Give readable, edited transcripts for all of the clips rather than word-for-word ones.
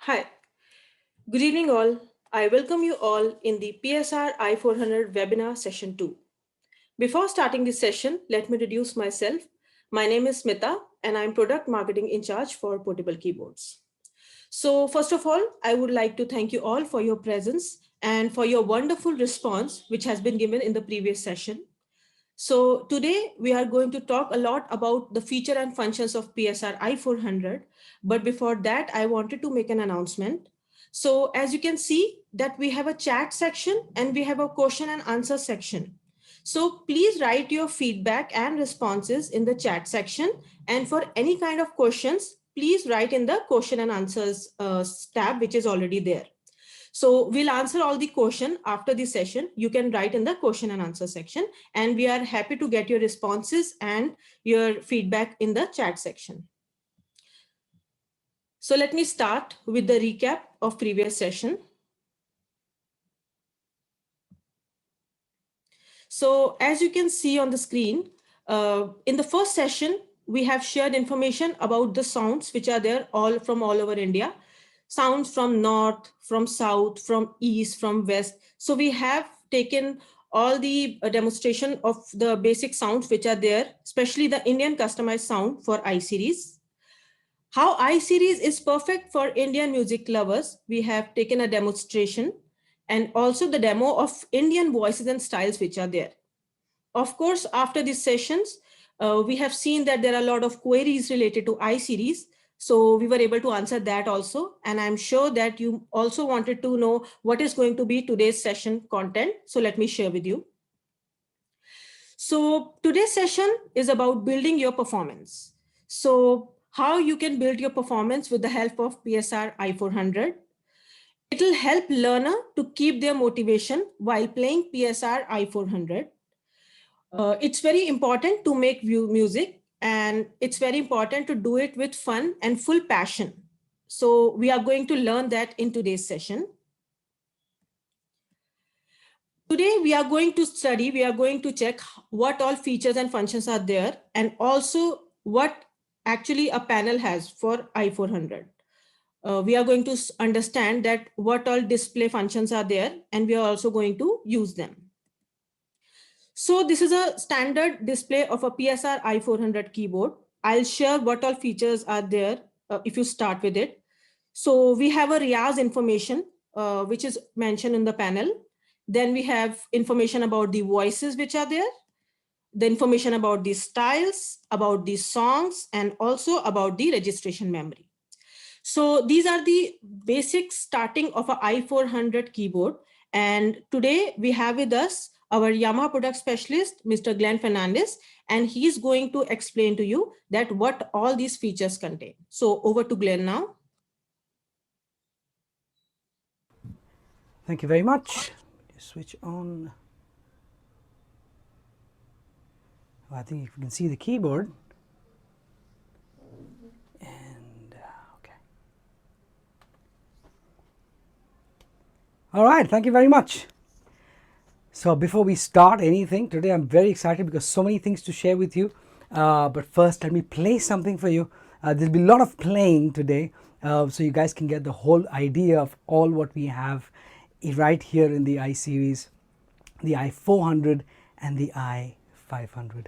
Hi, good evening all. I welcome you all in the PSR-I400 webinar session 2. Before starting this session, let me introduce myself. My name is Smita and I'm product marketing in charge for portable keyboards. So first of all, I would like to thank you all for your presence and for your wonderful response, which has been given in the previous session. So today we are going to talk a lot about the feature and functions of PSR I400. But before that, I wanted to make an announcement. So as you can see that we have a chat section and we have a question and answer section. So please write your feedback and responses in the chat section. And for any kind of questions, please write in the question and answers tab, which is already there. So we'll answer all the question after the session. You can write in the question and answer section, and we are happy to get your responses and your feedback in the chat section. So let me start with the recap of previous session. So as you can see on the screen, in the first session, we have shared information about the sounds which are there all over India. Sounds from north, from south, from east, from west. So we have taken all the demonstration of the basic sounds which are there, especially the Indian customized sound for I-Series. How I-Series is perfect for Indian music lovers, we have taken a demonstration and also the demo of Indian voices and styles which are there. Of course, after these sessions, we have seen that there are a lot of queries related to I-Series. So we were able to answer that also. And I'm sure that you also wanted to know what is going to be today's session content. So let me share with you. So today's session is about building your performance. So how you can build your performance with the help of PSR I400. It will help learner to keep their motivation while playing PSR I400. It's very important to make music, and it's very important to do it with fun and full passion. So we are going to learn that in today's session. Today we are going to check what all features and functions are there, and also what actually a panel has for I400. We are going to understand that what all display functions are there, and we are also going to use them. So this is a standard display of a PSR I400 keyboard. I'll share what all features are there if you start with it. So we have a Riaz information, which is mentioned in the panel. Then we have information about the voices which are there, the information about the styles, about the songs, and also about the registration memory. So these are the basic starting of a I400 keyboard. And today we have with us our Yamaha product specialist, Mr. Glenn Fernandez, and he's going to explain to you that what all these features contain. So over to Glenn now. Thank you very much. Switch on. I think if you can see the keyboard. And okay. All right, thank you very much. So before we start anything, today I'm very excited because so many things to share with you. But first, let me play something for you. There'll be a lot of playing today, so you guys can get the whole idea of all what we have right here in the I-Series, the I400 and the I500.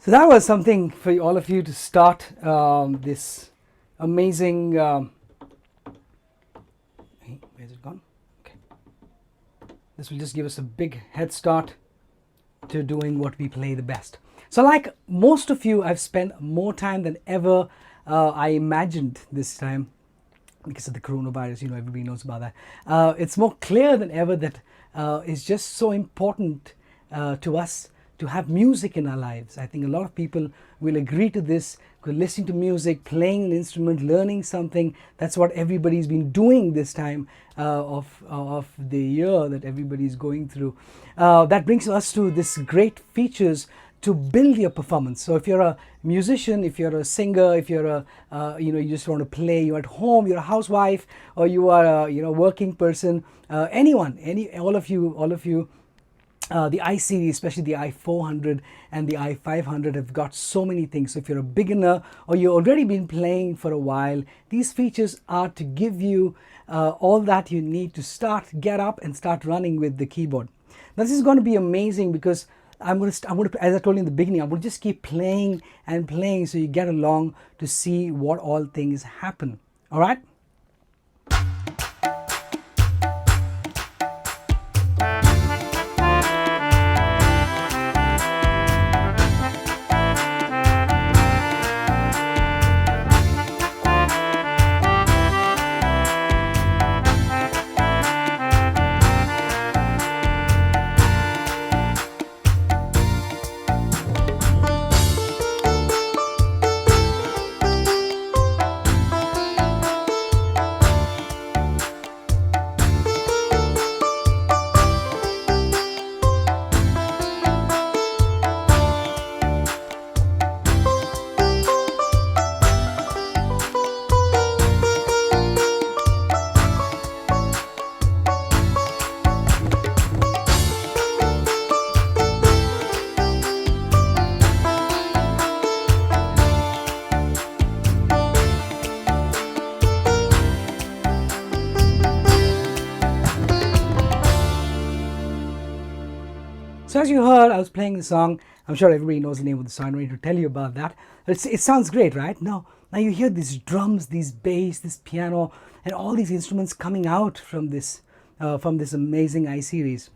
So that was something for all of you to start this amazing. Hey, where's it gone? Okay. This will just give us a big head start to doing what we play the best. So like most of you, I've spent more time than ever I imagined this time because of the coronavirus. You know, everybody knows about that. It's more clear than ever that it's just so important to us to have music in our lives. I think a lot of people will agree to this. Listening to music, playing an instrument, learning something, that's what everybody's been doing this time of the year that everybody's going through. That brings us to this great features to build your performance. So if you're a musician, if you're a singer, if you're a you just want to play, you're at home, you're a housewife, or you are a working person, anyone, all of you, the I-series, especially the I400 and the I500, have got so many things. So if you're a beginner or you've already been playing for a while, these features are to give you all that you need to get up and start running with the keyboard. Now this is going to be amazing because I'm going to, as I told you in the beginning, I'm going to just keep playing and playing so you get along to see what all things happen. All right? So as you heard, I was playing the song. I'm sure everybody knows the name of the song. I don't need to tell you about that. It sounds great, right? Now you hear these drums, these bass, this piano, and all these instruments coming out from this amazing I-series.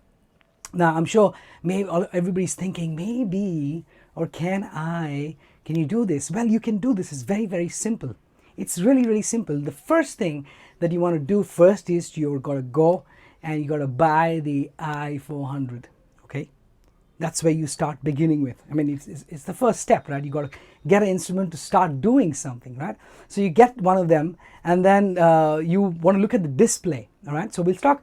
Now I'm sure everybody's thinking, maybe, or can you do this? Well, you can do this. It's very, very simple. It's really, really simple. The first thing that you want to do first is you've got to go and you got to buy the I400. Okay, that's where you start beginning with. I mean, it's the first step, right? You got to get an instrument to start doing something, right? So you get one of them, and then you want to look at the display. All right, so we'll start.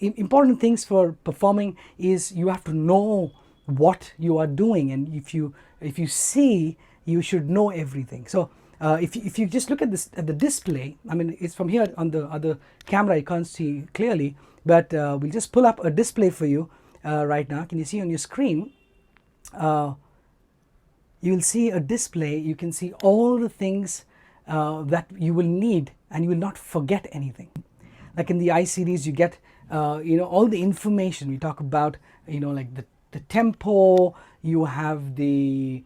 Important things for performing is you have to know what you are doing, and if you see, you should know everything. So if you just look at the display, I mean, it's from here on the other camera, you can't see clearly, but we'll just pull up a display for you right now. Can you see on your screen? You will see a display. You can see all the things that you will need, and you will not forget anything. Like in the I-series, you get all the information. We talk about like the tempo. You have the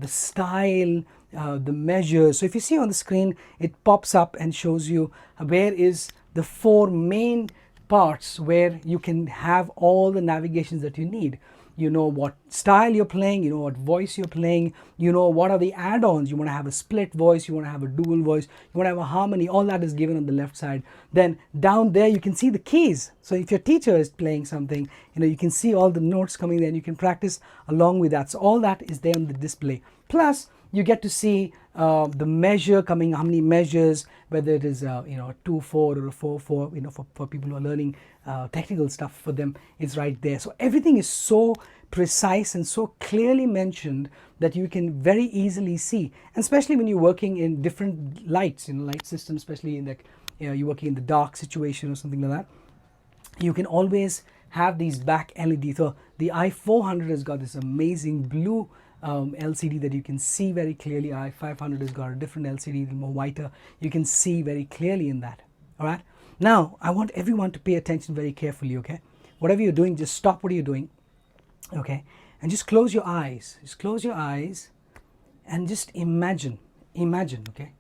style, the measures. So if you see on the screen, it pops up and shows you where is the 4 main parts where you can have all the navigations that you need. You know what style you're playing, you know what voice you're playing, you know what are the add-ons. You want to have a split voice, you want to have a dual voice, you want to have a harmony. All that is given on the left side. Then down there you can see the keys. So if your teacher is playing something, you can see all the notes coming there and you can practice along with that. So all that is there on the display. Plus you get to see the measure coming, how many measures, whether it is a 2/4 or a 4/4. For people who are learning technical stuff, for them it's right there. So everything is so precise and so clearly mentioned that you can very easily see, and especially when you're working in different lights, light systems, especially in you're working in the dark situation or something like that. You can always have these back LED. So the I400 has got this amazing blue LCD that you can see very clearly. I500 has got a different LCD, a little more whiter. You can see very clearly in that. All right. Now I want everyone to pay attention very carefully. Okay. Whatever you're doing, just stop what you're doing. Okay. and just close your eyes. Just close your eyes and just imagine, okay?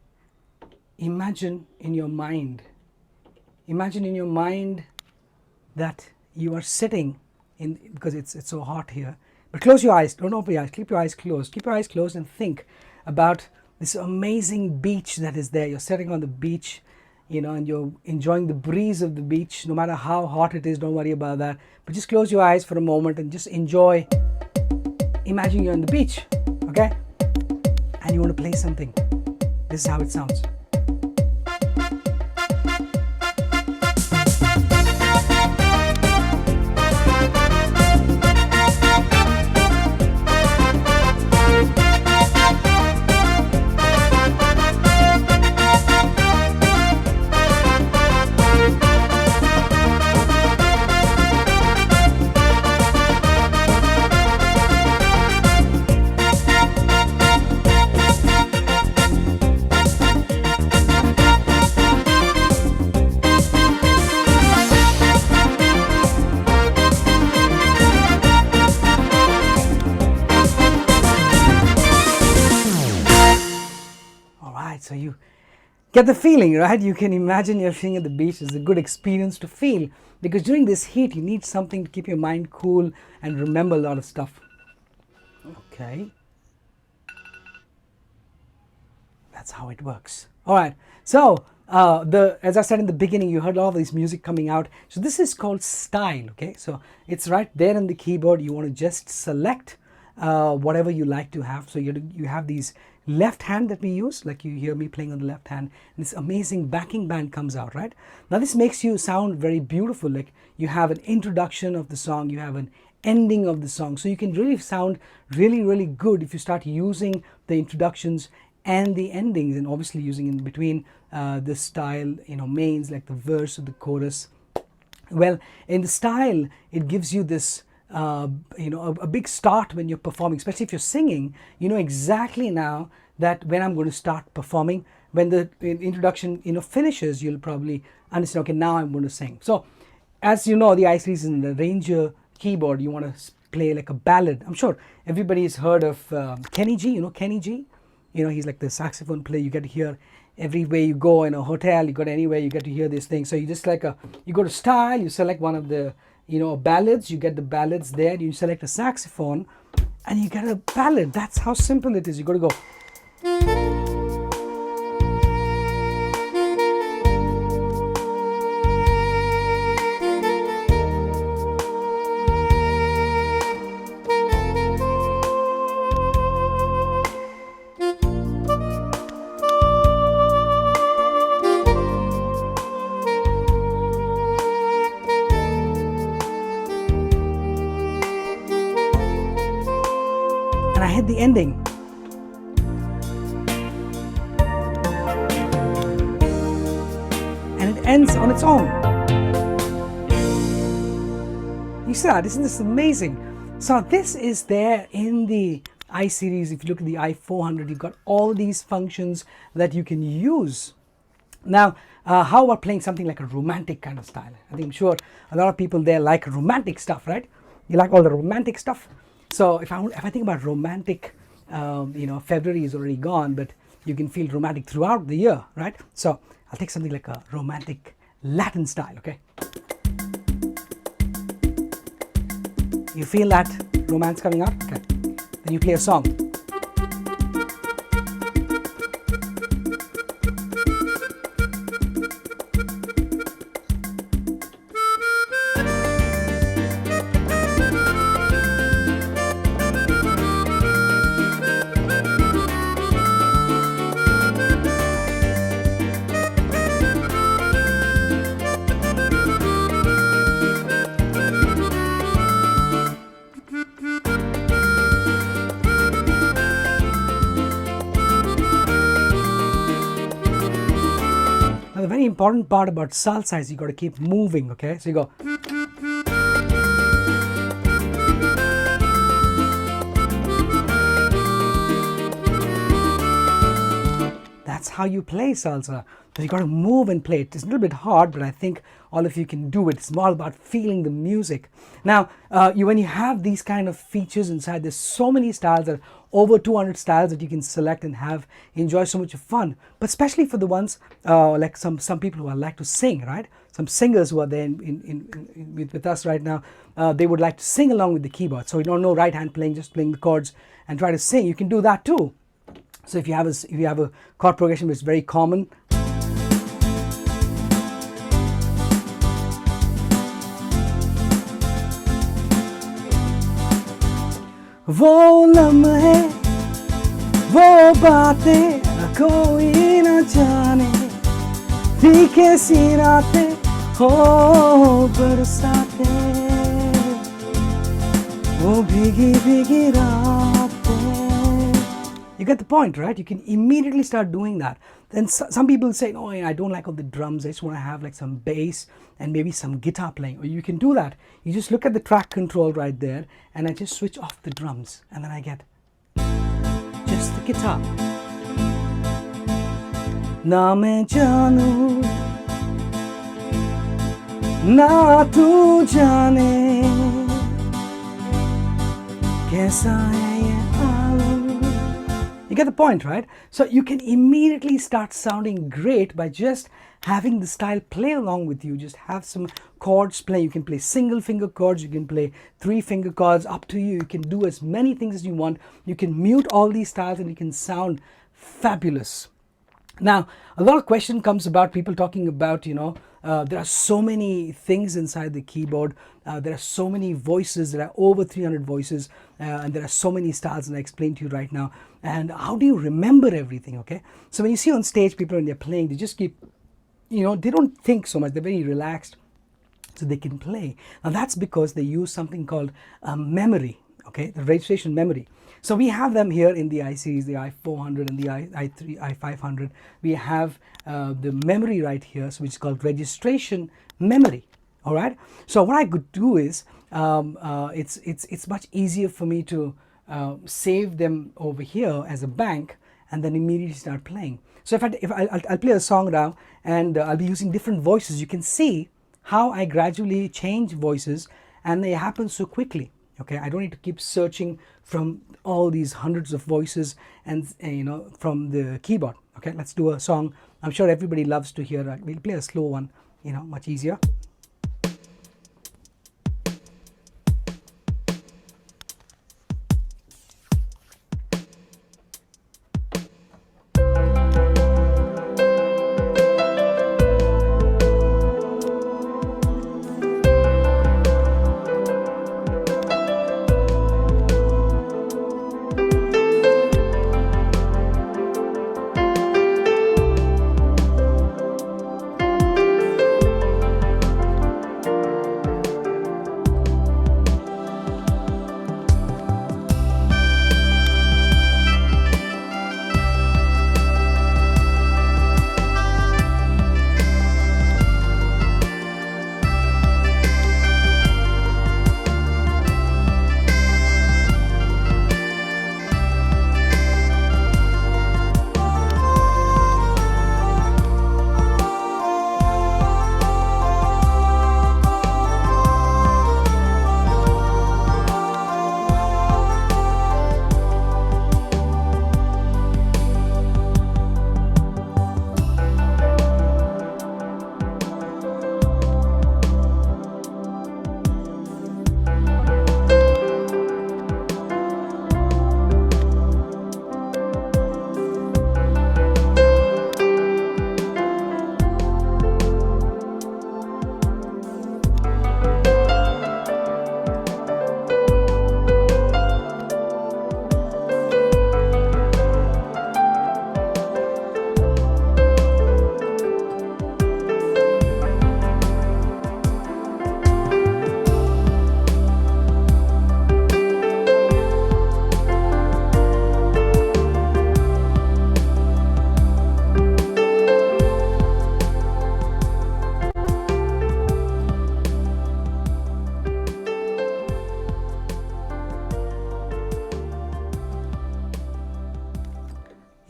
Imagine in your mind that you are sitting in, because it's so hot here, but close your eyes, don't open your eyes, keep your eyes closed and think about this amazing beach that is there. You're sitting on the beach, and you're enjoying the breeze of the beach. No matter how hot it is, don't worry about that, but just close your eyes for a moment and just enjoy. Imagine you're on the beach, okay, and you want to play something. This is how it sounds. So you get the feeling, right? You can imagine you're sitting at the beach. It's a good experience to feel, because during this heat you need something to keep your mind cool and remember a lot of stuff. Okay, that's how it works. All right, so as I said in the beginning, you heard all of this music coming out. So this is called style. Okay, so it's right there in the keyboard. You want to just select whatever you like to have. So you have these left hand that we use, like you hear me playing on the left hand, and this amazing backing band comes out, right? Now this makes you sound very beautiful, like you have an introduction of the song, you have an ending of the song, so you can really sound really good if you start using the introductions and the endings, and obviously using in between the style, mains, like the verse or the chorus. Well, in the style, it gives you this a big start when you're performing, especially if you're singing. You know exactly now that when I'm going to start performing. When the introduction finishes, you'll probably understand, okay, now I'm going to sing. So as you know, the i-Series in the Ranger keyboard, you want to play like a ballad. I'm sure everybody's heard of Kenny G. Kenny G? He's like the saxophone player. You get to hear everywhere you go, in a hotel, you go to anywhere, you get to hear this thing. So you just you go to style, you select one of the ballads, you get the ballads there, you select a saxophone and you get a ballad. That's how simple it is. You got to go. And I hit the ending. And it ends on its own. You see that? Isn't this amazing? So this is there in the i-Series. If you look at the i400, you've got all these functions that you can use. Now, how about playing something like a romantic kind of style? I'm sure a lot of people there like romantic stuff, right? You like all the romantic stuff. So if I think about romantic, February is already gone, but you can feel romantic throughout the year, right? So I'll take something like a romantic Latin style, okay? You feel that romance coming out? Okay. Then you play a song. Now, the very important part about salsa is you got to keep moving, okay? So you go. That's how you play salsa. So you got to move and play it. It's a little bit hard, but I think all of you can do it. It's all about feeling the music. Now, when you have these kind of features inside, there's so many styles, that over 200 styles that you can select and enjoy so much of fun. But especially for the ones like some people who like to sing, right? Some singers who are there with us right now, they would like to sing along with the keyboard. So you don't know right hand playing, just playing the chords and try to sing. You can do that too. So if you have a chord progression which is very common, वो लम्हे वो बातें कोई न जाने फीके सी रातें हो बरसातें वो भीगी भीगी रातें. You get the point, right? You can immediately start doing that. Then some people say, oh, I don't like all the drums, I just want to have like some bass and maybe some guitar playing. Or you can do that. You just look at the track control right there, and I just switch off the drums, and then I get just the guitar. Na main janu, na tu jaane, kaisa hai ye aalu. You get the point, right? So you can immediately start sounding great by just having the style play along with you. Just have some chords play. You can play single finger chords, you can play 3-finger chords, up to you. You can do as many things as you want. You can mute all these styles and you can sound fabulous. Now, a lot of question comes about people talking about, there are so many things inside the keyboard. There are so many voices. There are over 300 voices, and there are so many styles, and I explained to you right now. And how do you remember everything? Okay, so when you see on stage people when they're playing, they just keep, they don't think so much. They're very relaxed, so they can play. Now that's because they use something called memory. Okay, the registration memory. So we have them here in the I series, the I400 and the I500. We have the memory right here, so which is called registration memory. All right. So what I could do is, it's much easier for me to save them over here as a bank, and then immediately start playing. So I'll play a song now, and I'll be using different voices. You can see how I gradually change voices, and they happen so quickly. Okay, I don't need to keep searching from all these hundreds of voices and from the keyboard. Okay, let's do a song. I'm sure everybody loves to hear that. We'll play a slow one, much easier.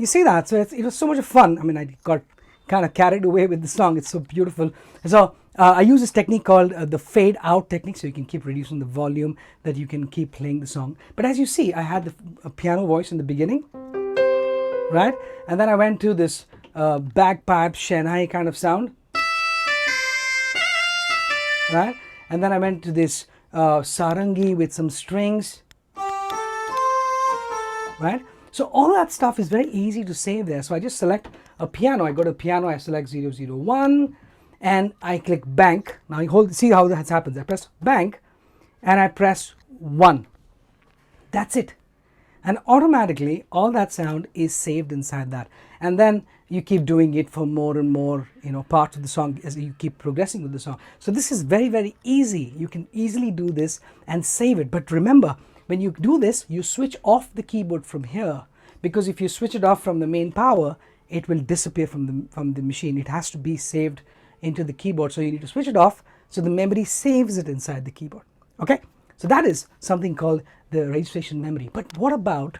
You see that? So it was so much fun. I mean, I got kind of carried away with the song. It's so beautiful. So I use this technique called the fade out technique, so you can keep reducing the volume, that you can keep playing the song. But as you see, I had a piano voice in the beginning, right? And then I went to this bagpipe Shehnai kind of sound, right? And then I went to this sarangi with some strings, right? So all that stuff is very easy to save there. So I just select a piano. I go to piano, I select 001, and I click bank. Now you see how that happens. I press bank and I press 1. That's it. And automatically all that sound is saved inside that. And then you keep doing it for more and more, parts of the song as you keep progressing with the song. So this is very, very easy. You can easily do this and save it. But remember, when you do this, you switch off the keyboard from here, because if you switch it off from the main power, it will disappear from the machine. It has to be saved into the keyboard. So you need to switch it off so the memory saves it inside the keyboard. Okay, so that is something called the registration memory. But what about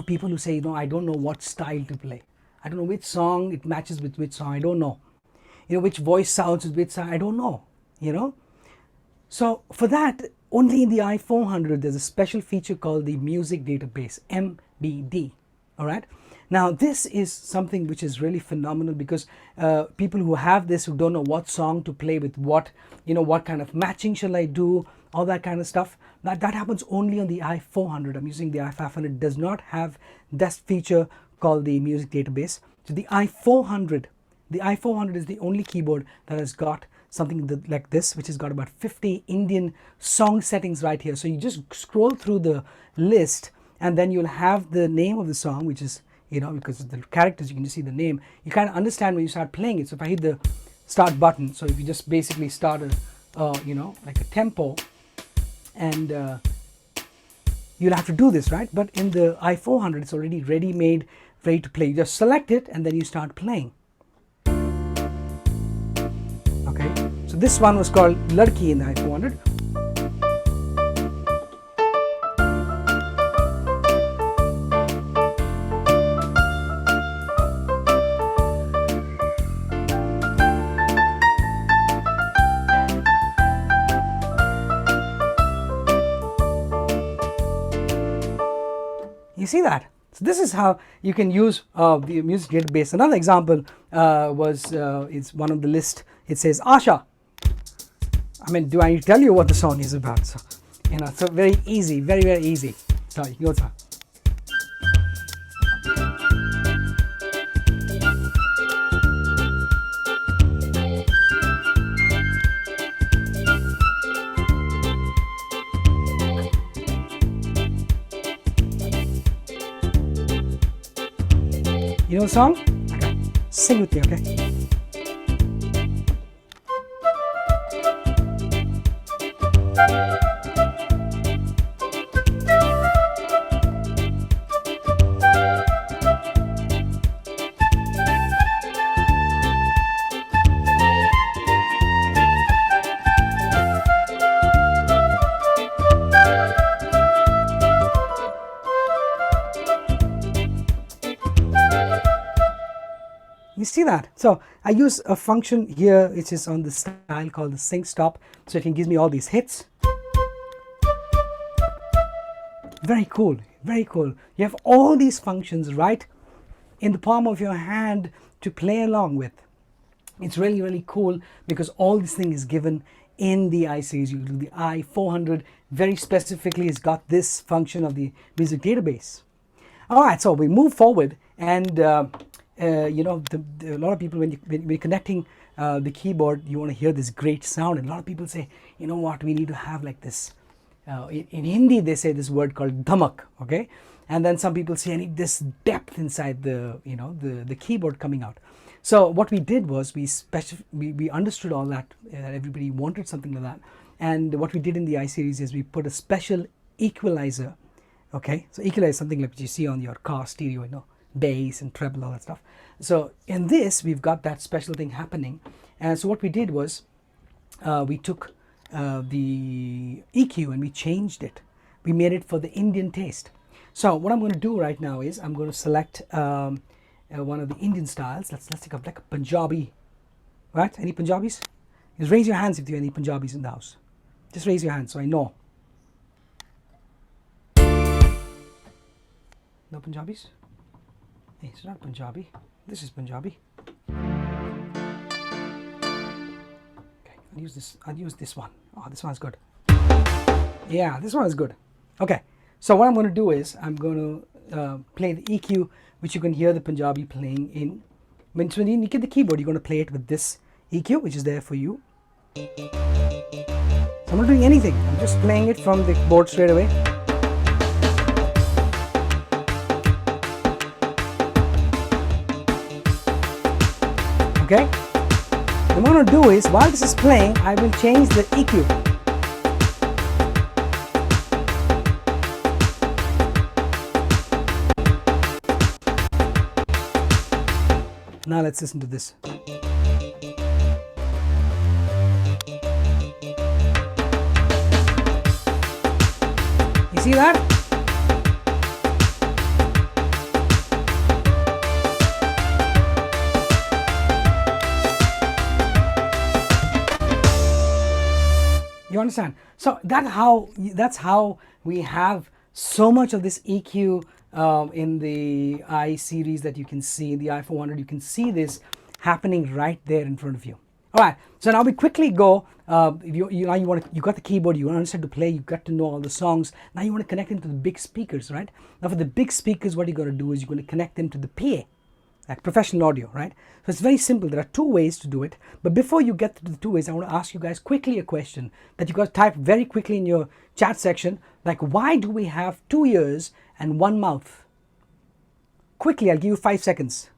people who say, I don't know what style to play. I don't know which song it matches with which song. I don't know. Which voice sounds with which song. I don't know. So for that, only in the i400 there's a special feature called the music database, MBD. All right. Now this is something which is really phenomenal, because people who have this, who don't know what song to play with what, what kind of matching shall I do, all that kind of stuff, that happens only on the i400. I'm using the i500, does not have that feature called the music database. So the i400 is the only keyboard that has got something like this, which has got about 50 Indian song settings right here. So you just scroll through the list, and then you'll have the name of the song, which is, because of the characters, you can just see the name. You kind of understand when you start playing it. So if I hit the start button, so if you just basically start like a tempo, and you'll have to do this, right? But in the i400, it's already ready-made, ready to play. You just select it, and then you start playing. Okay, so this one was called Ladki in the i400. You see that? So this is how you can use the music database. Another example is one of the list. It says Asha. I mean, do I need to tell you what the song is about? So, so very easy, very, very easy. So you go to. You know the song? Okay. Sing with me, okay? You see that? So I use a function here which is on the style called the sync stop, so it can give me all these hits. Very cool, very cool. You have all these functions right in the palm of your hand to play along with. It's really, really cool, because all this thing is given in the I series. You do the i400 very specifically has got this function of the music database. All right, so we move forward, and a lot of people, when you're connecting the keyboard, you want to hear this great sound, and a lot of people say, you know what, we need to have like this. In Hindi, they say this word called dhamak, okay, and then some people say, I need this depth inside the the keyboard coming out. So what we did was we understood all that, everybody wanted something like that, and what we did in the I series is we put a special equalizer. Okay, so equalizer is something like what you see on your car stereo, bass and treble, all that stuff. So in this, we've got that special thing happening. And so what we did was we took the EQ and we changed it. We made it for the Indian taste. So what I'm going to do right now is I'm going to select one of the Indian styles. Let's take up like a Punjabi, right? Any Punjabis? Just raise your hands if you have any Punjabis in the house. Just raise your hands so I know. No Punjabis? Hey, it's not Punjabi. This is Punjabi. Okay, I'll use this one. Oh, this one's good. Yeah, this one is good. Okay, so what I'm going to do is I'm going to play the EQ, which you can hear the Punjabi playing in. When you get the keyboard, you're going to play it with this EQ, which is there for you. So I'm not doing anything. I'm just playing it from the board straight away. Okay. What I'm going to do is, while this is playing, I will change the EQ. Now let's listen to this. You see that? You understand? So that's how we have so much of this EQ in the I series that you can see, in the i400. You can see this happening right there in front of you. All right, so now we quickly go. You got the keyboard, you understand to play, you got to know all the songs. Now you want to connect them to the big speakers, right? Now for the big speakers, what you're going to do is you're going to connect them to the PA, like professional audio, right? So it's very simple. There are two ways to do it. But before you get to the two ways, I want to ask you guys quickly a question that you got to type very quickly in your chat section. Like, why do we have 2 ears and 1 mouth? Quickly, I'll give you 5 seconds.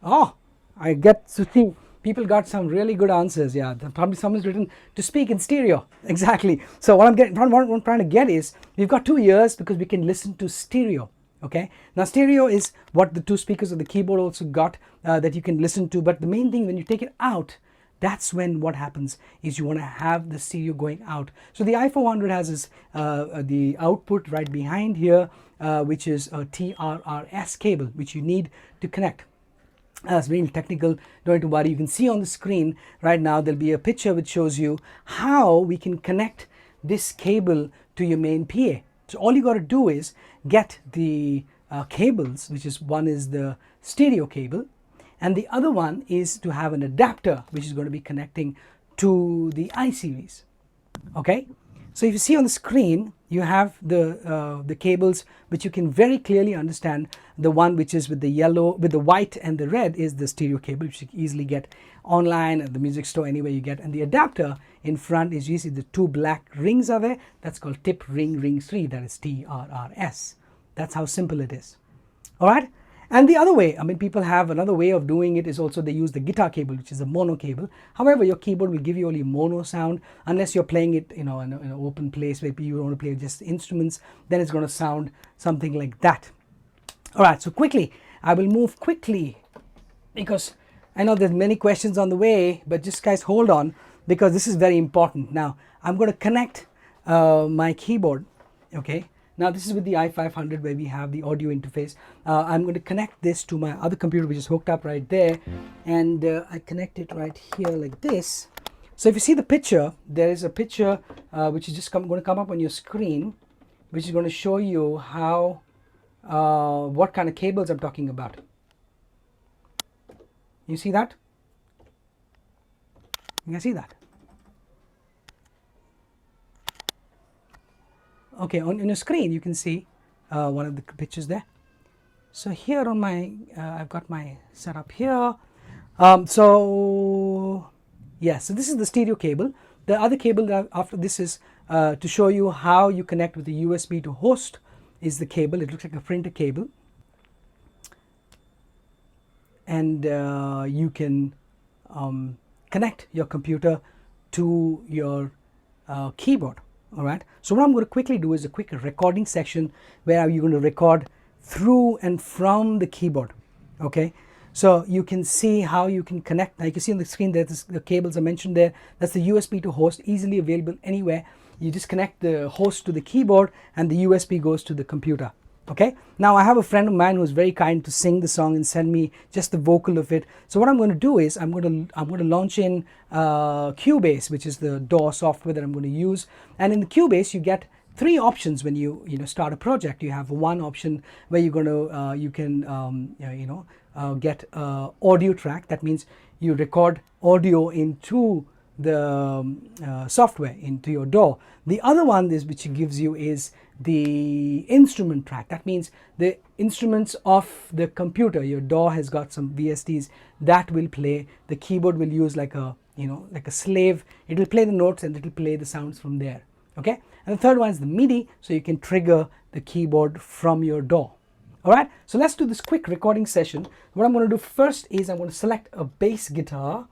Oh, I get to see people got some really good answers. Yeah, probably someone's written to speak in stereo. Exactly. So what I'm trying to get is, we've got 2 ears because we can listen to stereo. Okay. Now stereo is what the 2 speakers of the keyboard also got that you can listen to. But the main thing, when you take it out, that's when what happens is you want to have the stereo going out. So the i400 has this, the output right behind here, which is a TRRS cable, which you need to connect. It's very technical, don't have to worry. You can see on the screen right now, there'll be a picture which shows you how we can connect this cable to your main PA. So all you got to do is get the cables, which is, one is the stereo cable, and the other one is to have an adapter which is going to be connecting to the I series. Okay, so if you see on the screen, you have the cables which you can very clearly understand. The one which is with the yellow, with the white and the red is the stereo cable, which you can easily get online at the music store, anywhere you get. And the adapter in front is, you see the 2 black rings are there. That's called tip ring 3. That is TRRS. That's how simple it is. All right. And the other way, I mean, people have another way of doing it, is also they use the guitar cable, which is a mono cable. However, your keyboard will give you only mono sound unless you're playing it, you know, in an open place where you want to play just instruments. Then it's going to sound something like that. All right, so quickly, I will move quickly because I know there's many questions on the way, but just guys hold on, because this is very important. Now, I'm going to connect my keyboard, okay? Now this is with the i500 where we have the audio interface. I'm going to connect this to my other computer, which is hooked up right there, and I connect it right here like this. So if you see the picture, there is a picture which is just going to come up on your screen, which is going to show you how what kind of cables I'm talking about. You see that? You can see that. Okay, on your screen you can see one of the pictures there. So here on my, I've got my setup here. So this is the stereo cable. The other cable that after this is to show you how you connect with the USB to host is the cable. It looks like a printer cable. And you can connect your computer to your keyboard. All right. So what I'm going to quickly do is a quick recording section where you're going to record through and from the keyboard. Okay. So you can see how you can connect. Now you can see on the screen that the cables are mentioned there. That's the USB to host, easily available anywhere. you just connect the host to the keyboard and the USB goes to the computer. Okay, now I have a friend of mine who's very kind to sing the song and send me just the vocal of it. So what I'm going to do is I'm going to launch in Cubase, which is the DAW software that I'm going to use. And in the Cubase you get three options when you start a project. You have one option where you're going to you can get audio track. That means you record audio into the software, into your DAW. The other one is which it gives you is the instrument track. That means the instruments of the computer. Your DAW has got some VSTs that will play. The keyboard will use like a like a slave. It will play the notes and it will play the sounds from there. Okay, and the third one is the MIDI, so you can trigger the keyboard from your DAW. Alright, so let's do this quick recording session. What I'm going to do first is I'm going to select a bass guitar.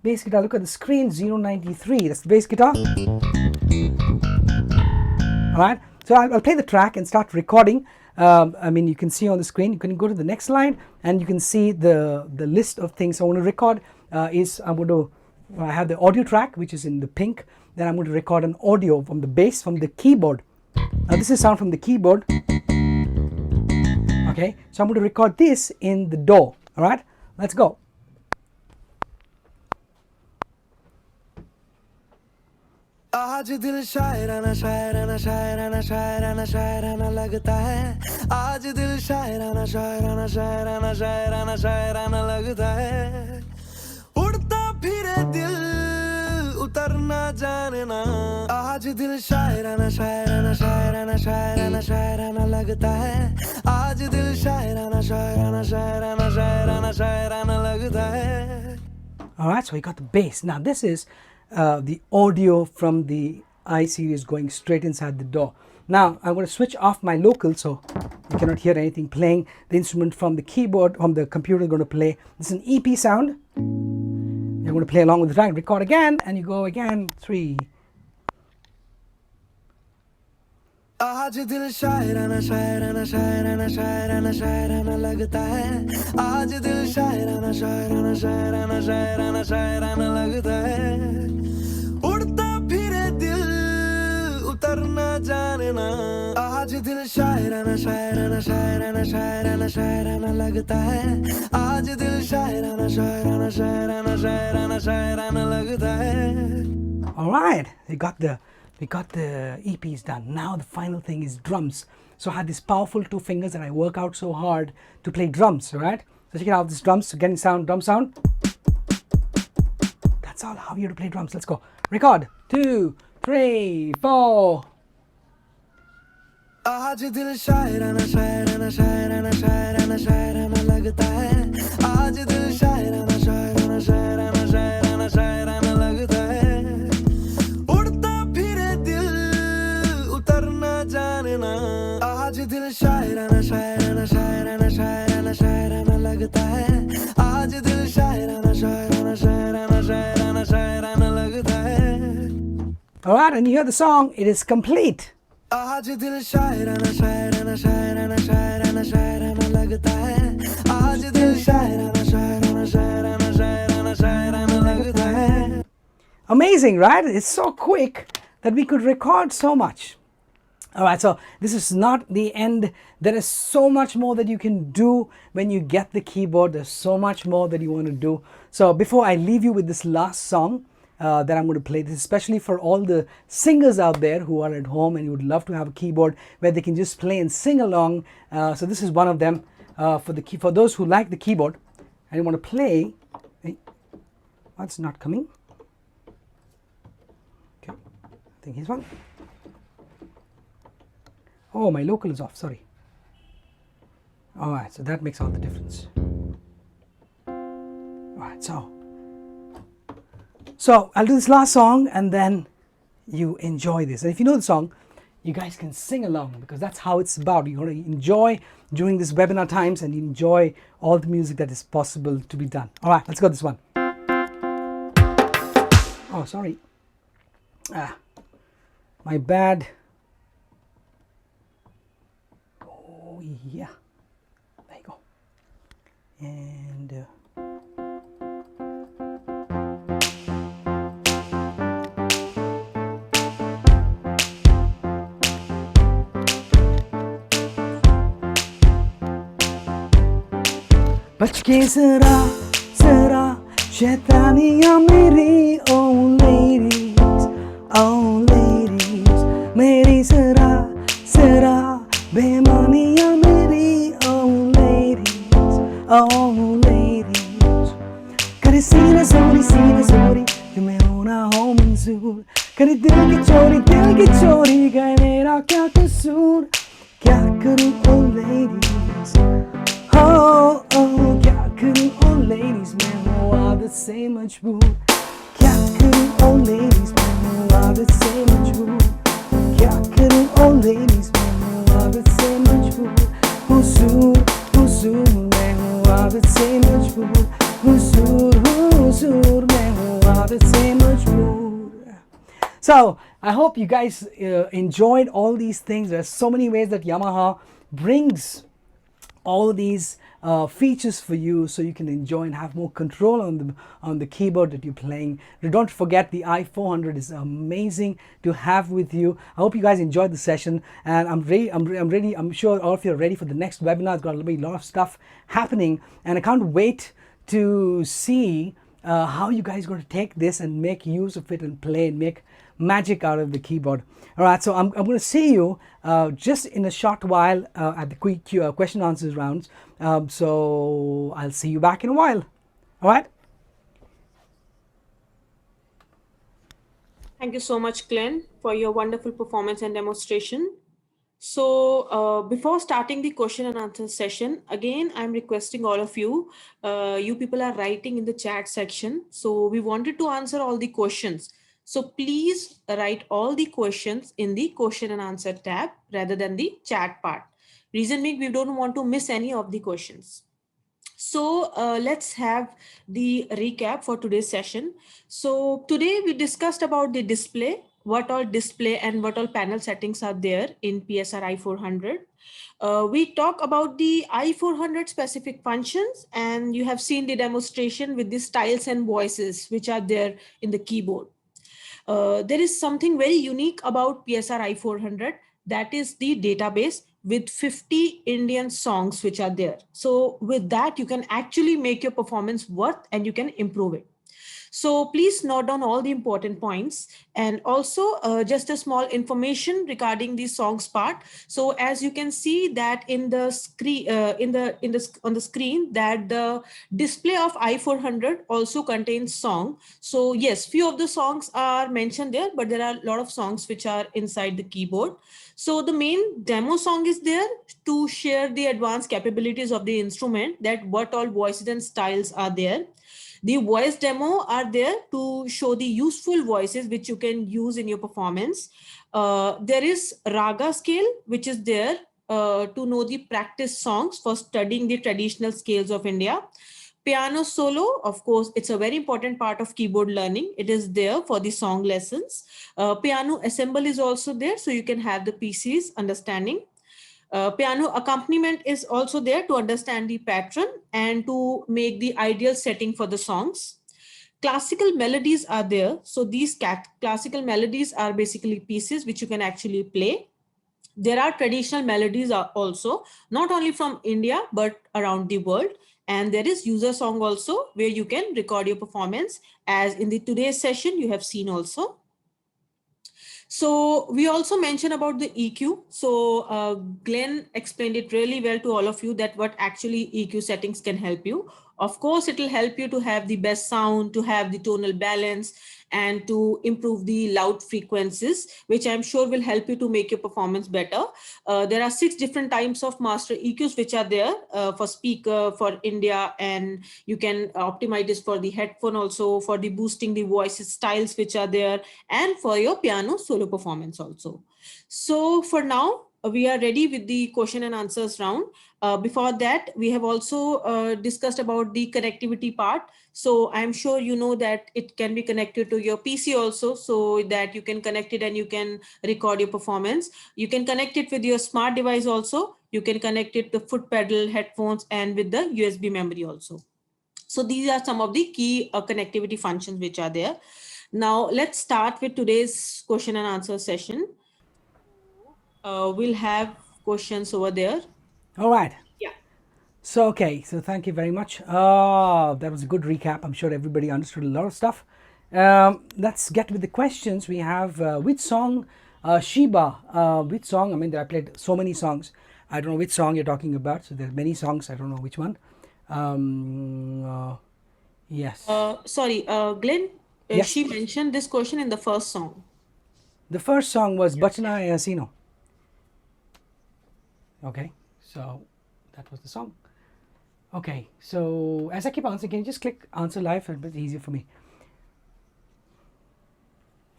Bass guitar, look at the screen, 093, that's the bass guitar. Alright, so I'll play the track and start recording. I mean, you can see on the screen, you can go to the next slide and you can see the list of things I want to record. I have the audio track, which is in the pink. Then I'm going to record an audio from the bass, from the keyboard. Now this is sound from the keyboard. Okay, so I'm going to record this in the DAW. Alright, let's go. आज दिल शायराना शायराना शायराना शायराना शायराना लगता है आज दिल शायराना शायराना शायराना शायराना शायराना लगता है उड़ता फिरे दिल उतरना जानना आज दिल शायराना शायराना शायराना शायराना शायराना लगता है आज दिल शायराना शायराना शायराना शायराना शायराना लगता है. Alright, so we got the bass. Now this is the audio from the I series going straight inside the DAW. Now I'm going to switch off my local so you cannot hear anything playing. The instrument from the keyboard, from the computer is going to play. This is an EP sound. You're going to play along with the track, record again, and you go again, 3. आज दिल शायराना शायराना शायराना शायराना शायराना लगता है आज दिल शायराना शायराना शायराना शायराना शायराना लगता है उड़ता फिरे दिल उतरना जानना आज दिल शायराना शायराना शायराना शायराना शायराना लगता है आज दिल शायराना शायराना शायराना शायराना शायराना लगता है. All right, we got the EPs done. Now the final thing is drums. So I had these powerful 2 fingers that I work out so hard to play drums. All right, so check it out. This drums, getting sound, drum sound. That's all how you to play drums. Let's go. Record 2, 3, 4. आज दिल शायराना शायराना शायराना शायराना शायराना लगता है आज दिल शायराना शायराना शायराना शायराना शायराना लगता है उड़ता फिरे दिल उतरना जानना आज दिल शायराना शायराना शायराना शायराना शायराना लगता है आज दिल शायराना शायराना शायराना शायराना शायराना लगता है. All right, and you hear the song. It is complete. आज दिल शायराना शायराना शायराना शायराना शायराना लगता है आज दिल शायराना शायराना शायराना शायराना शायराना लगता है. Amazing, right? It's so quick that we could record so much. Alright, so this is not the end. There is so much more that you can do when you get the keyboard. There's so much more that you want to do. So before I leave you with this last song that I'm going to play, this is especially for all the singers out there who are at home and you would love to have a keyboard where they can just play and sing along. So this is one of them for those who like the keyboard and you want to play. What's not coming? Okay, I think here's one. Oh, my local is off, sorry. Alright, so that makes all the difference. Alright, so I'll do this last song and then you enjoy this. And if you know the song, you guys can sing along because that's how it's about. You're going to enjoy during this webinar times and enjoy all the music that is possible to be done. Alright, let's go this one. Oh, sorry. My bad. Oh, yeah. There you go. And बच के जरा जरा शैतानियां मेरी oh ladies मेरी जरा जरा बेमानियां मेरी oh ladies करे सीने जोरी तुम्हें होना हो मंजूर करे दिल की चोरी गए मेरा क्या कसूर क्या करूं oh ladies क्या करूं oh ladies मैं हूँ आदत से मजबूर क्या करूं oh ladies मैं हूँ आदत से मजबूर क्या करूं oh ladies मैं हूँ आदत से मजबूर हुजूर मैं हूँ आदत से मजबूर हुजूर मैं हूँ आदत से मजबूर. So I hope you guys enjoyed all these things. There's so many ways that Yamaha brings all these features for you so you can enjoy and have more control on the keyboard that you're playing. Don't forget the i400 is amazing to have with you. I hope you guys enjoyed the session, and I'm sure all of you are ready for the next webinar. It's got a lot of stuff happening, and I can't wait to see how you guys are going to take this and make use of it and play and make magic out of the keyboard. All right, so I'm going to see you just in a short while at the quick question answers rounds. So I'll see you back in a while. All right. Thank you so much, Glenn, for your wonderful performance and demonstration. So before starting the question and answer session, again, I'm requesting all of you, you people are writing in the chat section. So we wanted to answer all the questions. So please write all the questions in the question and answer tab rather than the chat part. Reason being, we don't want to miss any of the questions. So let's have the recap for today's session. So today we discussed about the display, what all display and what all panel settings are there in PSR-I400. We talk about the i400 specific functions, and you have seen the demonstration with the styles and voices which are there in the keyboard. There is something very unique about PSR-I400, that is the database with 50 Indian songs which are there. So with that, you can actually make your performance worth and you can improve it. So please note down all the important points, and also just a small information regarding the songs part. So as you can see that in the screen, on the screen, that the display of i400 also contains song. So yes, few of the songs are mentioned there, but there are a lot of songs which are inside the keyboard. So the main demo song is there to share the advanced capabilities of the instrument, that what all voices and styles are there. The voice demo are there to show the useful voices which you can use in your performance. There is raga scale, which is there to know the practice songs for studying the traditional scales of India. Piano solo, of course, it's a very important part of keyboard learning. It is there for the song lessons. Piano assemble is also there, so you can have the PC's understanding. Piano accompaniment is also there to understand the pattern and to make the ideal setting for the songs. Classical melodies are there. So these classical melodies are basically pieces which you can actually play. There are traditional melodies are also, not only from India, but around the world. And there is user song also, where you can record your performance, as in the today's session you have seen also. So we also mentioned about the EQ. So Glenn explained it really well to all of you, that what actually EQ settings can help you. Of course, it will help you to have the best sound, to have the tonal balance, and to improve the loud frequencies, which I'm sure will help you to make your performance better. There are 6 different types of master EQs which are there for speaker, for India, and you can optimize this for the headphone also, for the boosting the voice styles which are there, and for your piano solo performance also. So for now, we are ready with the question and answers round. Before that, we have also discussed about the connectivity part. So I'm sure you know that it can be connected to your PC also, so that you can connect it and you can record your performance. You can connect it with your smart device also. You can connect it to foot pedal, headphones, and with the USB memory also. So these are some of the key connectivity functions which are there. Now let's start with today's question and answer session. We'll have questions over there. All right. Yeah. So okay, so thank you very much. That was a good recap. I'm sure everybody understood a lot of stuff. Let's get with the questions. We have which song, Sheba, which song? I mean, I played so many songs. I don't know which song you're talking about. So there are many songs. I don't know which one. Yes. Sorry, Glenn, Yes. she mentioned this question in the first song. The first song was Bachna Hai Hasino. Okay, so that was the song. Okay, so as I keep answering, can you just click answer live? It's a bit easier for me.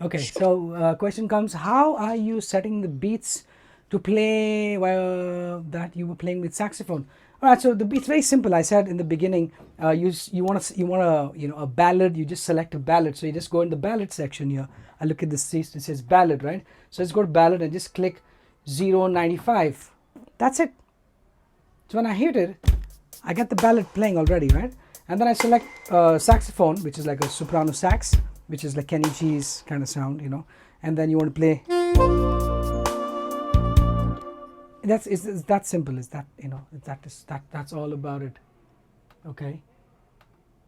Okay, so question comes, how are you setting the beats to play while that you were playing with saxophone? All right, so the beat's very simple. I said in the beginning, you want a ballad. You just select a ballad. So you just go in the ballad section here. I look at this. It says ballad, right? So let's go to ballad and just click 095. That's it. So when I hit it, I get the ballad playing already, right? And then I select saxophone, which is like a soprano sax, which is like Kenny G's kind of sound, you know. And then you want to play. It's that simple. Is that, you know, that's all about it. Okay.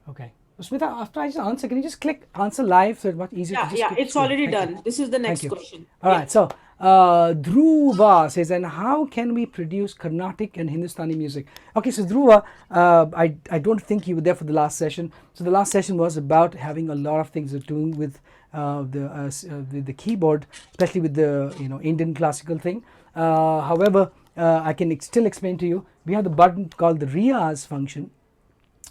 Okay. So Smita, after I just answer, can you just click answer live so it's much easier to just Yeah, click it's through? already Thank you. done. This is the next Thank you. question. All right, so Dhruva says, and how can we produce Carnatic and Hindustani music? Okay, so Dhruva, I don't think you were there for the last session. So the last session was about having a lot of things to do with the keyboard, especially with the Indian classical thing. However, I can still explain to you. We have the button called the Riyaz function.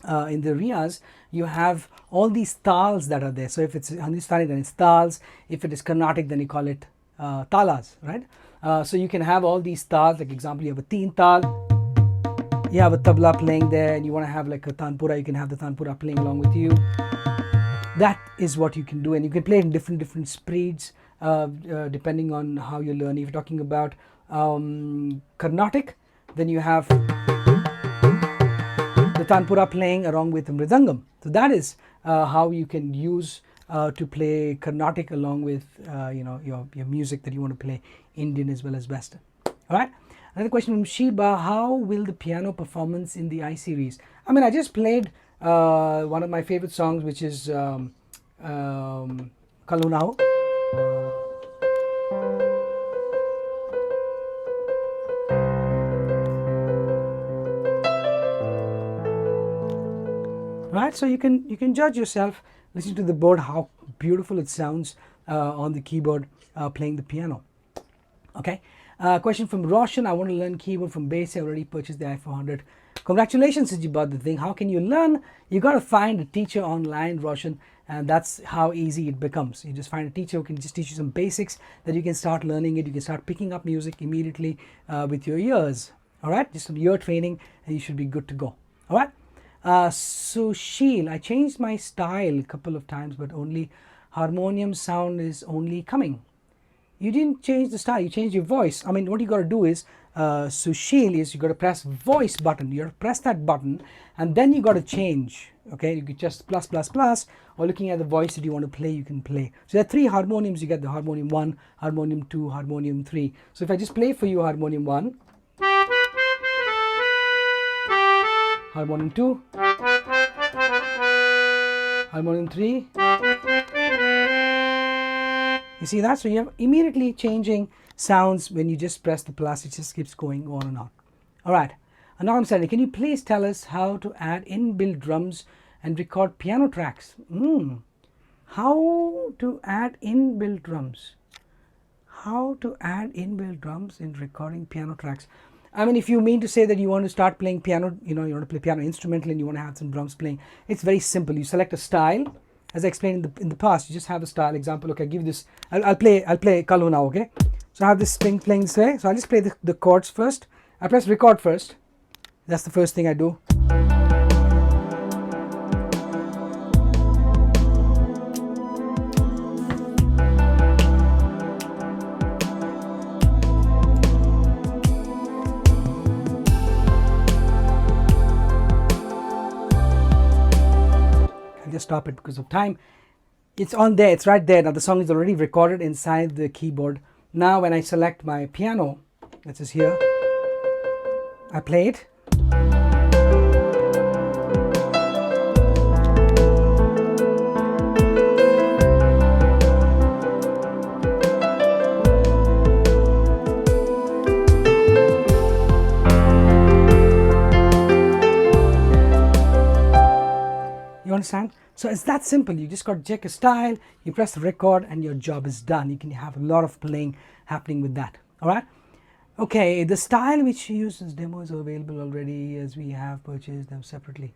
In the Riyaz, you have all these tals that are there. So if it's Hindustani, then it's tals. If it is Carnatic, then you call it talas, right? So you can have all these tals. Like example, you have a teen tal, you have a tabla playing there, and you want to have like a tanpura. You can have the tanpura playing along with you. That is what you can do, and you can play it in different speeds depending on how you learn. If you're talking about Carnatic, then you have the tanpura playing along with the mridangam. So that is how you can use to play Carnatic along with your music that you want to play, Indian as well as Western. All right. Another question from Sheba: how will the piano performance in the I series? I mean, I just played one of my favorite songs, which is Kalunao. Right, so you can judge yourself, listen to the board, how beautiful it sounds on the keyboard playing the piano. Okay, question from Roshan: I want to learn keyboard from base. I already purchased the i400. Congratulations since you bought the thing. How can you learn? You got to find a teacher online, Roshan, and that's how easy it becomes. You just find a teacher who can just teach you some basics, that you can start learning it. You can start picking up music immediately with your ears. All right, just some ear training and you should be good to go. All right. Sushil, I changed my style a couple of times, but only harmonium sound is only coming. You didn't change the style, you changed your voice. I mean, what you got to do is, Sushil, is you got to press voice button. You got to press that button and then you got to change. Okay, you could just plus, or looking at the voice that you want to play, you can play. So there are 3 harmoniums. You get the harmonium 1, harmonium 2, harmonium 3. So if I just play for you harmonium 1, harmonium 2, harmonium 3. You see that? So you have immediately changing sounds when you just press the plus. It just keeps going on and on. All right. Another Saturday, can you please tell us how to add inbuilt drums and record piano tracks? How to add inbuilt drums? How to add inbuilt drums in recording piano tracks? I mean, if you mean to say that you want to start playing piano, you want to play piano instrumental and you want to have some drums playing, it's very simple. You select a style, as I explained in the past. You just have a style. Example, okay, give this. I'll play Kalu now. Okay, so I have this string playing this way. So I'll just play the chords first. I press record first. That's the first thing I do. Stop it because of time. It's on there, it's right there. Now the song is already recorded inside the keyboard. Now when I select my piano, which is here, I play it. understand? So it's that simple. You just got to check a style, you press the record, and your job is done. You can have a lot of playing happening with that. All right. Okay, the style which you use as demos are available already, as we have purchased them separately.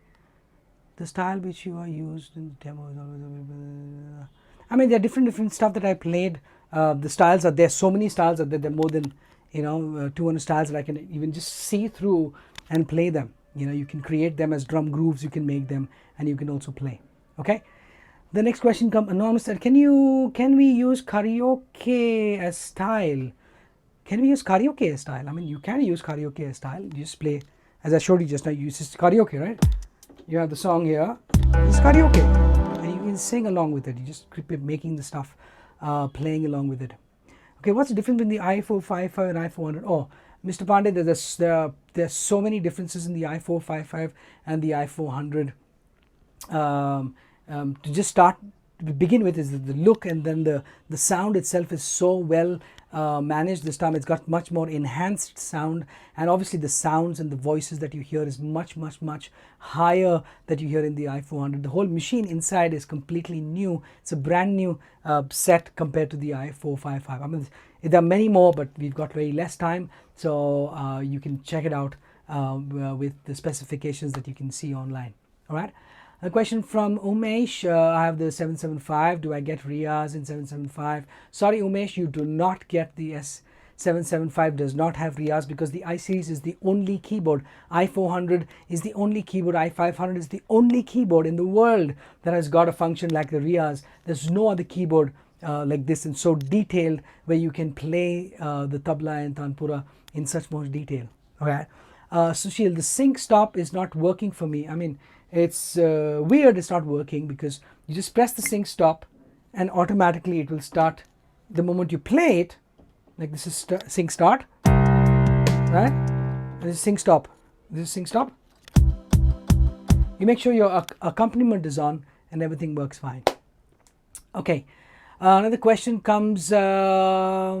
The style which you are used in demos are always available. I mean, there are different stuff that I played. The styles are there. So many styles are there. There are more than 200 styles that I can even just see through and play them. You can create them as drum grooves. You can make them, and you can also play. Okay. The next question comes anonymous. That can we use karaoke as style? Can we use karaoke as style? I mean, you can use karaoke as style. You just play, as I showed you just now. You use karaoke, right? You have the song here. It's karaoke, and you can sing along with it. You just keep making the stuff, playing along with it. Okay, what's the difference between the i455 and i400? Oh, Mr. Pandey, there's so many differences in the i455 and the i400. To just begin with is the look, and then the sound itself is so well managed this time. It's got much more enhanced sound, and obviously the sounds and the voices that you hear is much higher that you hear in the i400. The whole machine inside is completely new. It's a brand new set compared to the i455. I mean, there are many more, but we've got very less time, so you can check it out with the specifications that you can see online. All right. A question from Umesh. I have the 775. Do I get Riyaz in 775? Sorry, Umesh, you do not get the S775. Does not have Riyaz because the I series is the only keyboard. i400 is the only keyboard. i500 is the only keyboard in the world that has got a function like the Riyaz. There's no other keyboard like this and so detailed where you can play the tabla and tanpura in such much detail. Okay. Sushil, the sync stop is not working for me. I mean, it's weird it's not working because you just press the sync stop and automatically it will start the moment you play it. Like this is sync start, right? This is sync stop. This is sync stop. You make sure your accompaniment is on and everything works fine. Okay. Another question comes, Advait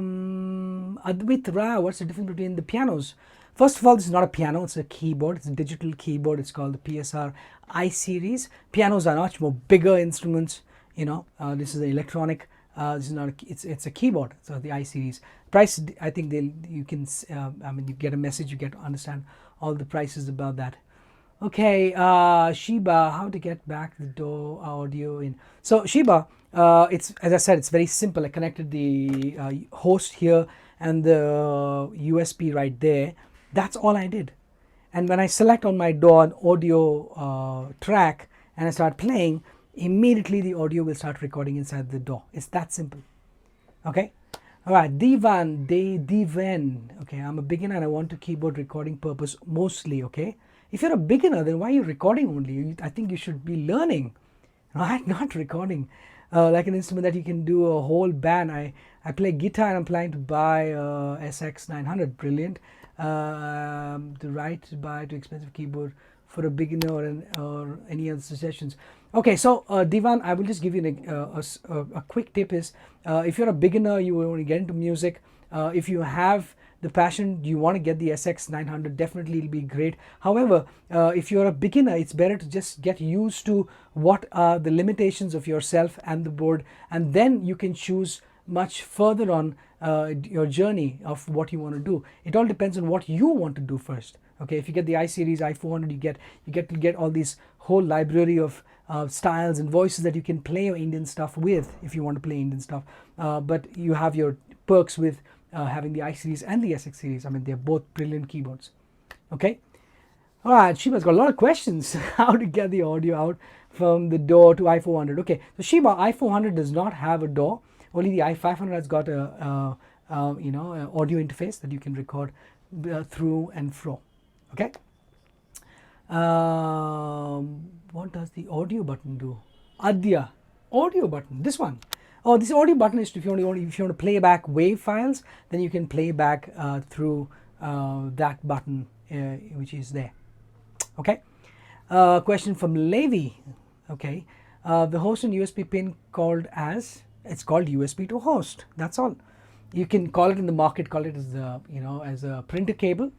Ra, what's the difference between the pianos? First of all, this is not a piano, it's a keyboard. It's a digital keyboard. It's called the PSR-I series. Pianos are much more bigger instruments. This is an electronic. This is not. It's a keyboard. So the I series price. I think you can. You get a message. You get to understand all the prices about that. Okay, Sheba, how to get back the DAW audio in? So Sheba, it's, as I said, it's very simple. I connected the host here and the USB right there. That's all I did. And when I select on my DAW an audio track and I start playing, immediately the audio will start recording inside the DAW. It's that simple. Okay. All right. Divan. Okay. I'm a beginner and I want to keyboard recording purpose mostly. Okay. If you're a beginner, then why are you recording only? I think you should be learning, right? Not recording. Like an instrument that you can do a whole band. I play guitar and I'm planning to buy SX900. Brilliant. The right to buy too expensive keyboard for a beginner or any other suggestions. Okay, so Divan, I will just give you a quick tip is if you're a beginner, you want to get into music, if you have the passion, you want to get the SX900, definitely it'll be great. However, if you're a beginner, it's better to just get used to what are the limitations of yourself and the board, and then you can choose much further on your journey of what you want to do. It all depends on what you want to do first. Okay, if you get the I series i400, you get to get all these whole library of styles and voices that you can play your Indian stuff with if you want to play Indian stuff. But you have your perks with having the I series and the SX series. I mean, they're both brilliant keyboards. Okay. All right, Sheba's got a lot of questions. How to get the audio out from the DAW to i400. Okay, so Sheba, i400 does not have a DAW. Only the i500 has got a audio interface that you can record through and fro. Okay. What does the audio button do? Adya, audio button. This one. Oh, this audio button is if you want to play back wave files, then you can play back through that button which is there. Okay. Question from Levi. Okay. The host and USB pin it's called USB to host. That's all. You can call it in the market, call it as as a printer cable.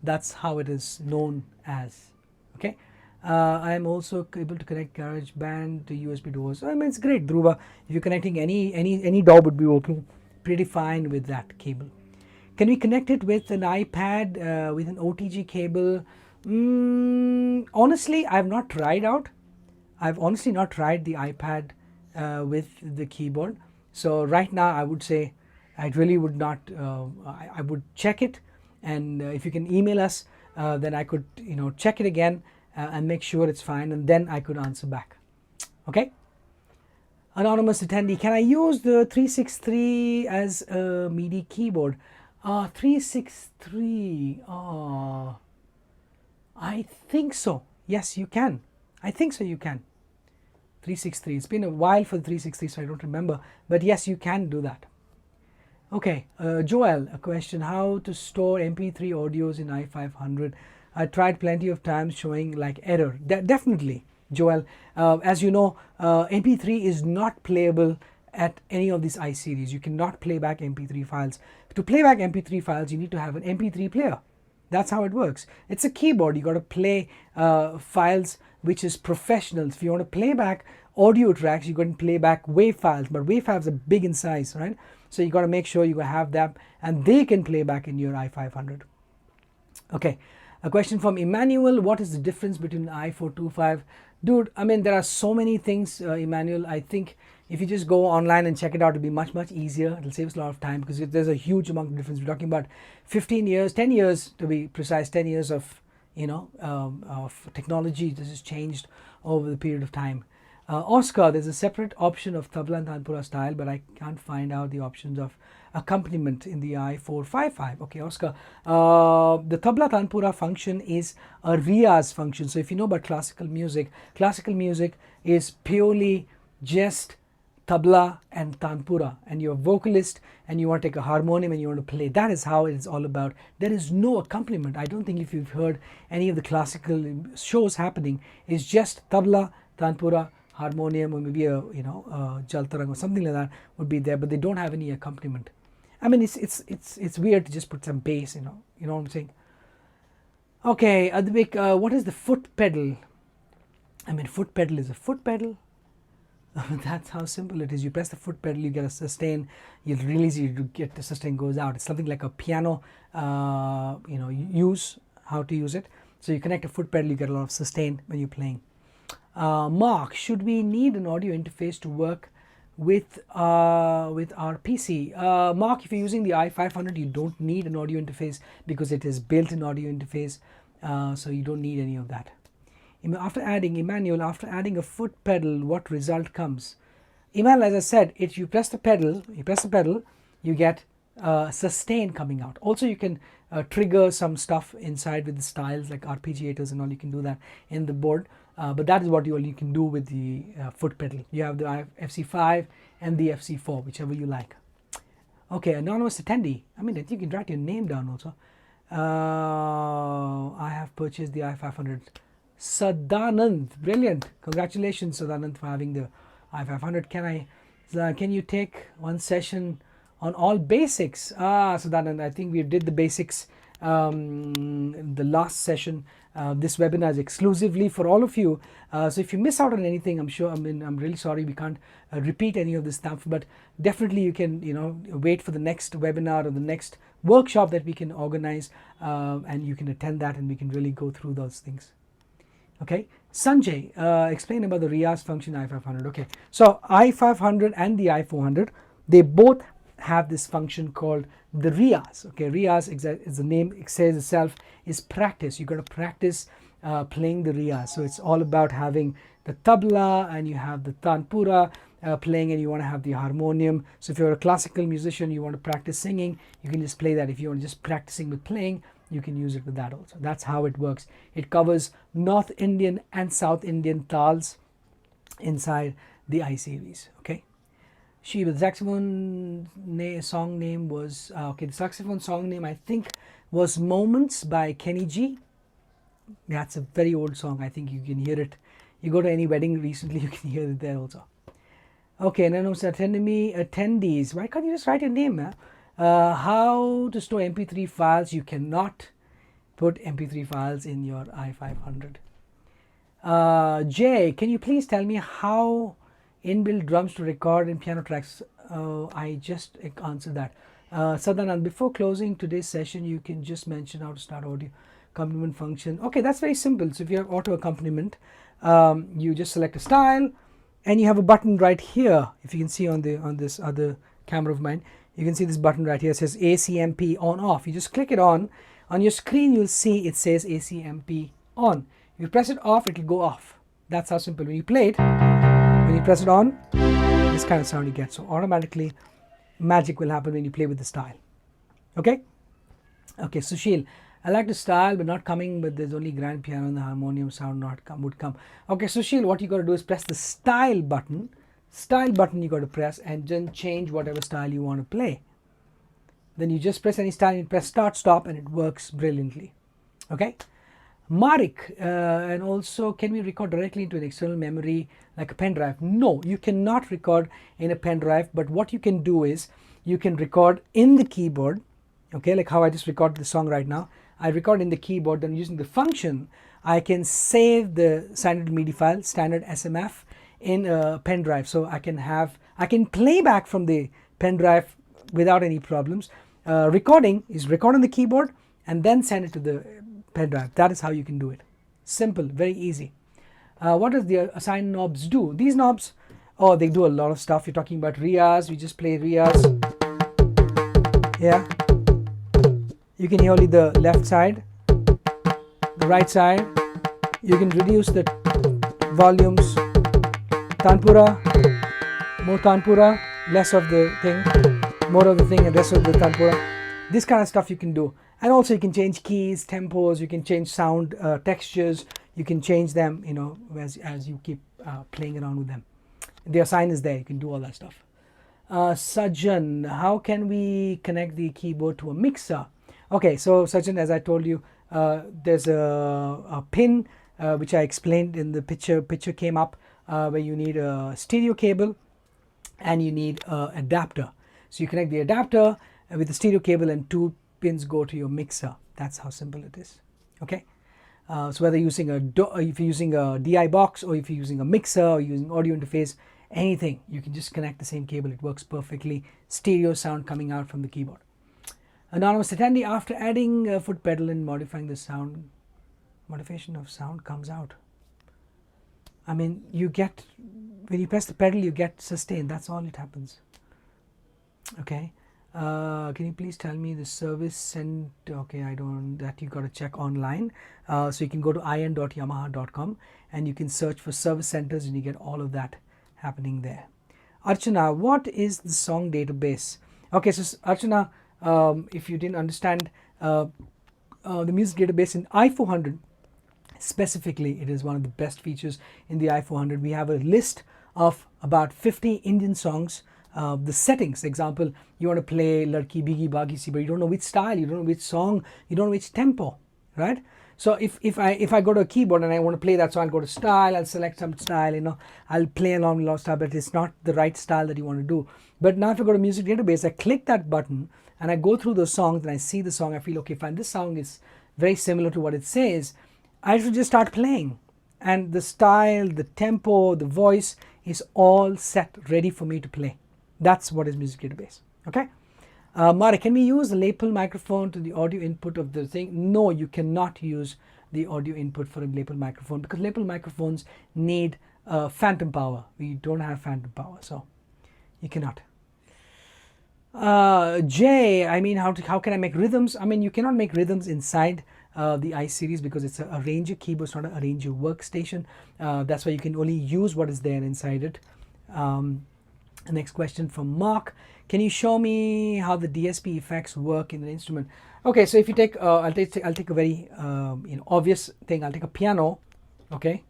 That's how it is known as. Okay. I am also able to connect GarageBand to USB doors. I mean, it's great, Dhruva. If you're connecting any door would be working pretty fine with that cable. Can we connect it with an iPad with an OTG cable? Honestly, I've not tried out. I've honestly not tried the iPad with the keyboard. So right now, I would say I really would not. I would check it, and if you can email us, then I could check it again and make sure it's fine, and then I could answer back. Okay. Anonymous attendee, can I use the 363 as a MIDI keyboard? 363. I think so. Yes, you can. I think so. You can. 363. It's been a while for the 363, so I don't remember. But yes, you can do that. Okay, Joel, a question: how to store MP3 audios in i500? I tried plenty of times, showing like error. Definitely, Joel. As you know, MP3 is not playable at any of these I series. You cannot play back MP3 files. To play back MP3 files, you need to have an MP3 player. That's how it works. It's a keyboard. You got to play files which is professional. If you want to play back audio tracks, you can play back WAV files, but WAV files are big in size, right? So you got to make sure you have that, and they can play back in your i500. Okay, a question from Emmanuel: what is the difference between i425? Dude, I mean, there are so many things, Emmanuel. I think if you just go online and check it out, it'll be much easier. It'll save us a lot of time, because there's a huge amount of difference. We're talking about 15 years, 10 years to be precise, 10 years of of technology. This has changed over the period of time. Oscar, there's a separate option of tabla and tanpura style, but I can't find out the options of accompaniment in the i455. Okay, Oscar, the tabla tanpura function is a riyaz function. So if you know about classical music is purely just tabla and tanpura, and you're a vocalist and you want to take a harmonium and you want to play. That is how it's all about. There is no accompaniment. I don't think if you've heard any of the classical shows happening, it's just tabla, tanpura, harmonium, or maybe a jaltarang or something like that would be there, but they don't have any accompaniment. I mean, it's weird to just put some bass, you know what I'm saying. Okay, Advik, what is the foot pedal? I mean, foot pedal is a foot pedal. That's how simple it is. You press the foot pedal, you get a sustain. You release it, you get the sustain goes out. It's something like a piano. Use how to use it. So you connect a foot pedal, you get a lot of sustain when you're playing. Mark, should we need an audio interface to work with our PC? Mark, if you're using the i500, you don't need an audio interface because it is built-in audio interface, so you don't need any of that. After adding a foot pedal, what result comes? Emmanuel, as I said, if you press the pedal, you get sustain coming out. Also, you can trigger some stuff inside with the styles like arpeggiators and all. You can do that in the board. But that is what you can do with the foot pedal. You have the FC5 and the FC4, whichever you like. Okay, anonymous attendee. I mean, you can write your name down also. I have purchased the i500. Sadanand, brilliant. Congratulations, Sadanand, for having the i500. Can you take one session on all basics? Sadanand, I think we did the basics the last session. This webinar is exclusively for all of you, so if you miss out on anything, I'm really sorry we can't repeat any of this stuff, but definitely you can wait for the next webinar or the next workshop that we can organize, and you can attend that and we can really go through those things. Okay, Sanjay, explain about the Riyaz function i500. Okay, so i500 and the i400, they both have this function called the Riyaz. Okay, Riyaz, as the name says itself, is practice. You got to practice playing the Riyaz. So it's all about having the tabla and you have the tanpura playing, and you want to have the harmonium. So if you're a classical musician, you want to practice singing, you can just play that. If you want to just practicing with playing, you can use it with that also. That's how it works. It covers North Indian and South Indian tals inside the I series. Okay. The saxophone song name was the saxophone song name I think was Moments by Kenny G. That's a very old song. I think you can hear it. You go to any wedding recently, you can hear it there also. Okay, and then also attendees. Why can't you just write your name, man? How to store MP3 files? You cannot put MP3 files in your i500. Jay, can you please tell me how inbuilt drums to record in piano tracks? I just answered that. Sadanand, before closing today's session, you can just mention how to start audio accompaniment function. Okay, that's very simple. So if you have auto accompaniment, you just select a style, and you have a button right here. If you can see on this other camera of mine, you can see this button right here. It says ACMP on off. You just click it on your screen. You'll see it says ACMP on. If you press it off, it will go off. That's how simple. When you play it, when you press it on, this kind of sound you get. So automatically magic will happen when you play with the style. Okay, Sushil, I like the style but not coming, but there's only grand piano and the harmonium sound would come. Okay, Sushil, what you got to do is press the style button you got to press, and then change whatever style you want to play. Then you just press any style and press start stop, and it works brilliantly. Okay, Marik, and also, can we record directly into an external memory like a pen drive? No, you cannot record in a pen drive, but what you can do is you can record in the keyboard. Okay, like how I just recorded the song right now. I record in the keyboard, then using the function I can save the standard MIDI file, standard SMF, in a pen drive. So I can play back from the pen drive without any problems. Recording is record on the keyboard and then send it to the pen drive. That is how you can do it. Simple, very easy. What does the assign knobs do? These knobs, they do a lot of stuff. You're talking about Riyaz, we just play Riyaz. Yeah, you can hear only the left side, the right side. You can reduce the volumes, tanpura, more tanpura, less of the thing, more of the thing and less of the tanpura. This kind of stuff you can do. And also you can change keys, tempos, you can change sound textures, you can change them, as you keep playing around with them. The assign is there, you can do all that stuff. Sajan, how can we connect the keyboard to a mixer? Okay, so Sajan, as I told you, there's a pin which I explained in the picture came up, where you need a stereo cable and you need an adapter. So you connect the adapter with the stereo cable, and 2 pins go to your mixer. That's how simple it is. Okay, so whether you're using if you're using a DI box, or if you're using a mixer, or using audio interface, anything, you can just connect the same cable. It works perfectly. Stereo sound coming out from the keyboard. Anonymous attendee, after adding a foot pedal and modifying the sound, modification of sound comes out. I mean, you get, when you press the pedal, you get sustain. That's all it happens. Okay. Can you please tell me the service? And okay, I don't, that you got to check online. So you can go to in.yamaha.com and you can search for service centers, and you get all of that happening there. Arjuna, what is the song database? Okay, so Arjuna, if you didn't understand, the music database in i400 specifically, it is one of the best features in the i400. We have a list of about 50 Indian songs. The settings, example, you want to play Ladki Bigi Bagi Si, but you don't know which style, you don't know which song, you don't know which tempo, right? So if I go to a keyboard and I want to play that song, I'll go to style, I'll select some style, I'll play along with a lot of style, but it's not the right style that you want to do. But now if I go to music database, I click that button and I go through those songs and I see the song, I feel, okay, fine, this song is very similar to what it says, I should just start playing. And the style, the tempo, the voice is all set, ready for me to play. That's what is music database. Okay. Mari, can we use the lapel microphone to the audio input of the thing? No, you cannot use the audio input for a lapel microphone, because lapel microphones need phantom power. We don't have phantom power, so you cannot. Jay, I mean, how can I make rhythms? I mean, you cannot make rhythms inside the i-Series, because it's a arranger keyboard, it's not an arranger workstation. That's why you can only use what is there inside it. The next question from Mark, can you show me how the DSP effects work in the instrument? Okay, so if you take, I'll take a very obvious thing. I'll take a piano, okay,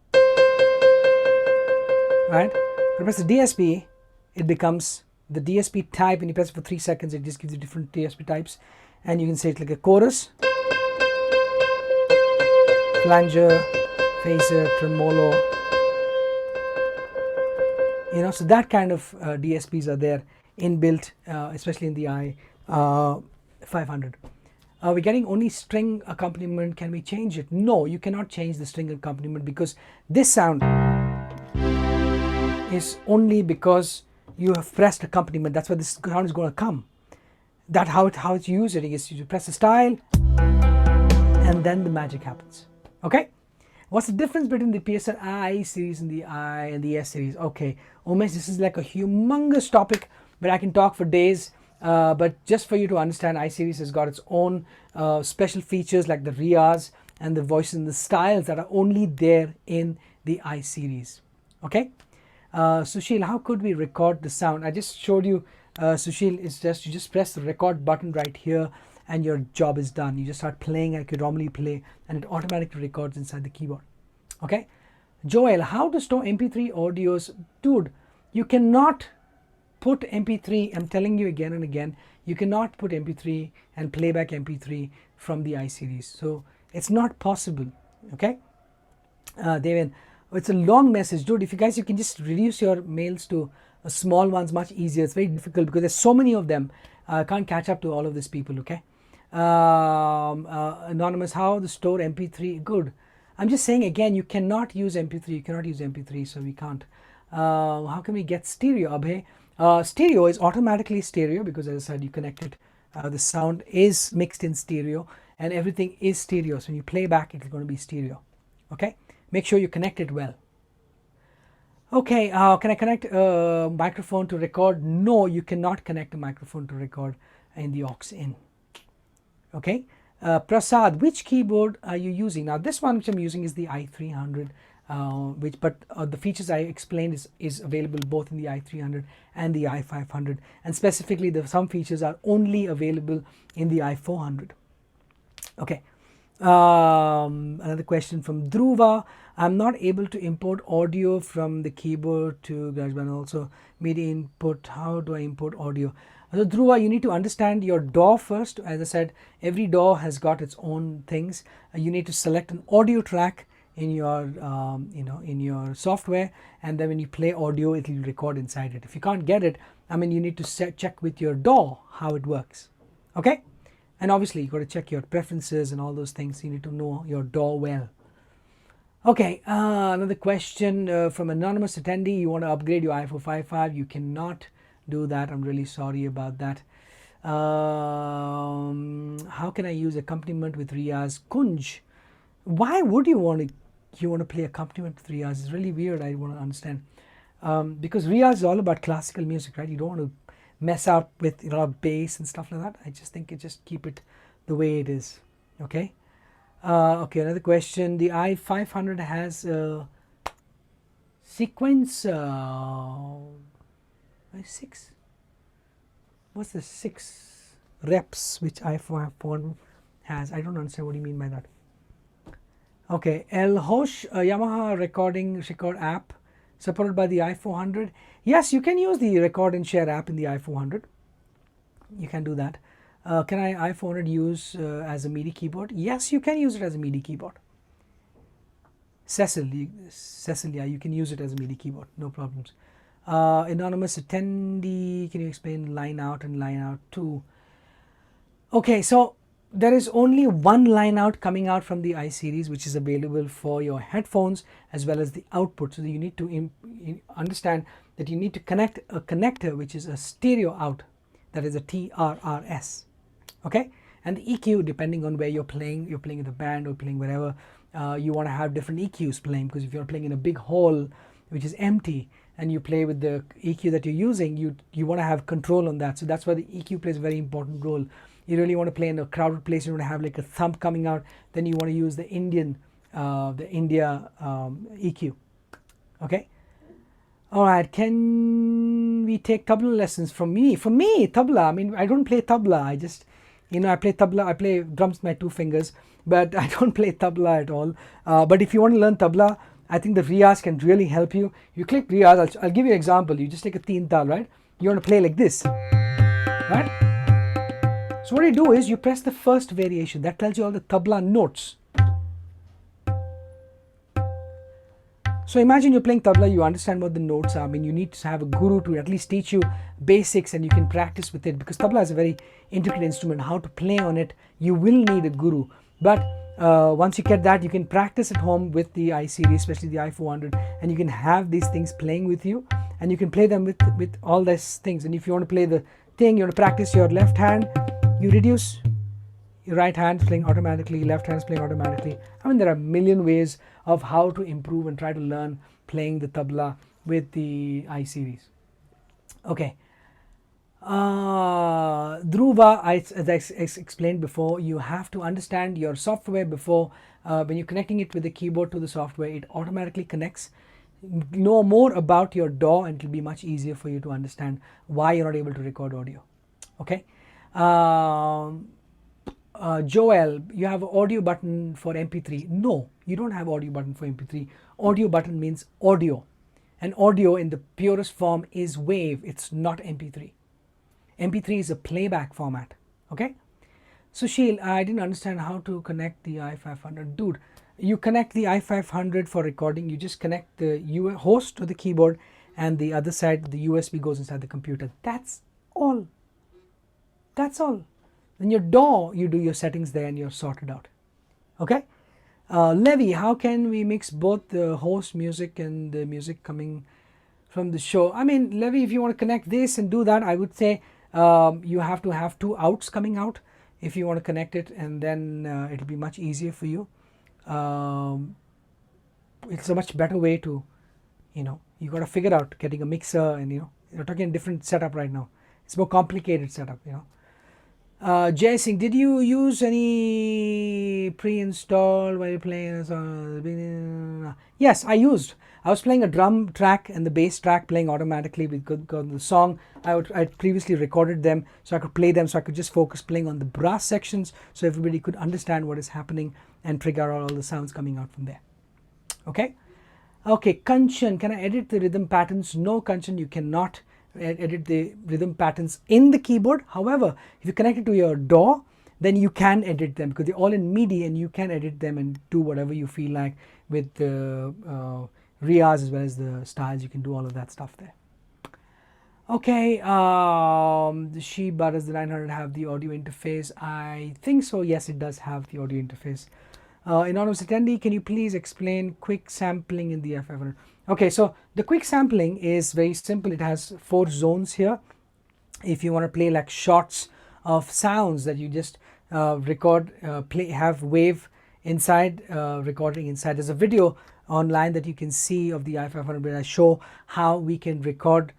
right? When I press the DSP, it becomes the DSP type. When you press it for 3 seconds, it just gives you different DSP types, and you can say it's like a chorus, flanger, phaser, tremolo. So that kind of DSPs are there inbuilt, especially in the i500. we're getting only string accompaniment. Can we change it? No, you cannot change the string accompaniment, because this sound is only because you have pressed accompaniment. That's where this sound is going to come. That how it's used is you press the style and then the magic happens. Okay, what's the difference between the PSR-I series and the I and the S series? Okay, Umesh, this is like a humongous topic, but I can talk for days. But just for you to understand, I series has got its own special features like the riyaz and the voices and the styles that are only there in the I series. Okay, Sushil, how could we record the sound? I just showed you, Sushil, is just you just press the record button right here and your job is done. You just start playing like you normally play and it automatically records inside the keyboard. Okay, Joel, how to store MP3 audios? Dude, you cannot put MP3, I'm telling you again and again, you cannot put MP3 and playback MP3 from the I series. So it's not possible. Okay, Devin, it's a long message, dude. If you guys, you can just reduce your mails to small ones, much easier. It's very difficult because there's so many of them. I can't catch up to all of these people. Okay, Anonymous, how to store MP3? Good. I'm just saying again, you cannot use MP3. You cannot use MP3, so we can't. How can we get stereo, Abhay? Stereo is automatically stereo because, as I said, you connect it. The sound is mixed in stereo and everything is stereo. So when you play back, it's going to be stereo. Okay, make sure you connect it well. Okay, can I connect a microphone to record? No, you cannot connect a microphone to record in the aux in. Okay, Prasad, which keyboard are you using? Now this one which I'm using is the i300. But the features I explained is available both in the i300 and the i500, and specifically some features are only available in the i400. Okay, another question from Dhruva. I'm not able to import audio from the keyboard to GarageBand. Also MIDI input, how do I import audio? So Dhruva, you need to understand your DAW first. As I said, every DAW has got its own things. You need to select an audio track in your in your software, and then when you play audio it will record inside it. If you can't get it, I mean, you need to check with your DAW how it works. Okay, and obviously you got to check your preferences and all those things. You need to know your DAW well. Okay, another question from anonymous attendee. You want to upgrade your i455? You cannot do that. I'm really sorry about that. How can I use accompaniment with Riyaz? Kunj, why would you want to play accompaniment with Riyaz? It's really weird. I want to understand, because Riyaz is all about classical music, right? You don't want to mess up with a lot of bass and stuff like that. I just think just keep it the way it is. Okay. Okay, another question. The i500 has sequence 6. What's the 6 reps which i500 has? I don't understand what you mean by that. Okay, El Hosh, Yamaha record app supported by the i400. Yes, you can use the record and share app in the i400. You can do that. Can i400 use as a MIDI keyboard? Yes, you can use it as a MIDI keyboard. Cecil, yeah, you can use it as a MIDI keyboard, no problems. Anonymous attendee, can you explain line out and line out 2? Okay, so there is only one line out coming out from the I series, which is available for your headphones as well as the output. So you need to understand that you need to connect a connector which is a stereo out, that is a TRRS. Okay, and the EQ, depending on where you're playing in the band or playing wherever, you want to have different EQs playing, because if you're playing in a big hall which is empty and you play with the EQ that you're using, you want to have control on that. So that's why the EQ plays a very important role. You really want to play in a crowded place, you want to have like a thump coming out, then you want to use the India EQ. Okay. All right, can we take tabla lessons from me? For me, tabla, I mean, I don't play tabla. I just, I play tabla, I play drums with my 2 fingers, but I don't play tabla at all. But if you want to learn tabla, I think the Riyaz can really help you. You click Riyaz, I'll give you an example. You just take a teen tal, right? You want to play like this, right? So what you do is you press the first variation. That tells you all the tabla notes. So imagine you're playing tabla, you understand what the notes are. I mean, you need to have a guru to at least teach you basics, and you can practice with it, because tabla is a very intricate instrument. How to play on it, you will need a guru. But once you get that, you can practice at home with the I series, especially the I400, and you can have these things playing with you, and you can play them with all these things. And if you want to play the thing, you want to practice your left hand, you reduce, your right hand is playing automatically, left hand is playing automatically. I mean, there are a million ways of how to improve and try to learn playing the tabla with the I series. Okay. Dhruva, as I explained before, you have to understand your software before. When you're connecting it with the keyboard to the software, it automatically connects. Know more about your DAW, and it will be much easier for you to understand why you're not able to record audio. Okay. Joel, you have an audio button for MP3. No, you don't have audio button for MP3. Audio button means audio, and audio in the purest form is wave. It's not MP3. MP3 is a playback format. Okay. Sushil, I didn't understand how to connect the i500. Dude, you connect the i500 for recording. You just connect the host to the keyboard, and the other side, the USB goes inside the computer. That's all. That's all. In your DAW, you do your settings there and you're sorted out. Okay. Levi, how can we mix both the host music and the music coming from the show? I mean, Levi, if you want to connect this and do that, I would say you have to have two outs coming out if you want to connect it, and then it'll be much easier for you. It's a much better way to, you got to figure out getting a mixer, and you're talking a different setup right now. It's more complicated setup, Jay Singh, did you use any pre-install while you're playing a song? Yes, I used. I was playing a drum track and the bass track playing automatically with the song. I previously recorded them so I could play them, so I could just focus playing on the brass sections, so everybody could understand what is happening and trigger out all the sounds coming out from there. Okay. Kanchan, can I edit the rhythm patterns? No, Kanchan, you cannot edit the rhythm patterns in the keyboard. However, if you connect it to your DAW, then you can edit them, because they're all in MIDI, and you can edit them and do whatever you feel like with the Riyaz as well as the styles. You can do all of that stuff there. Okay, the Sheba, does the 900 have the audio interface? I think so. Yes, it does have the audio interface. Anonymous attendee, can you please explain quick sampling in the F500? Okay, so the quick sampling is very simple. It has 4 zones here. If you want to play like shots of sounds that you just record, have wave inside, recording inside. There's a video online that you can see of the i500 where I show how we can record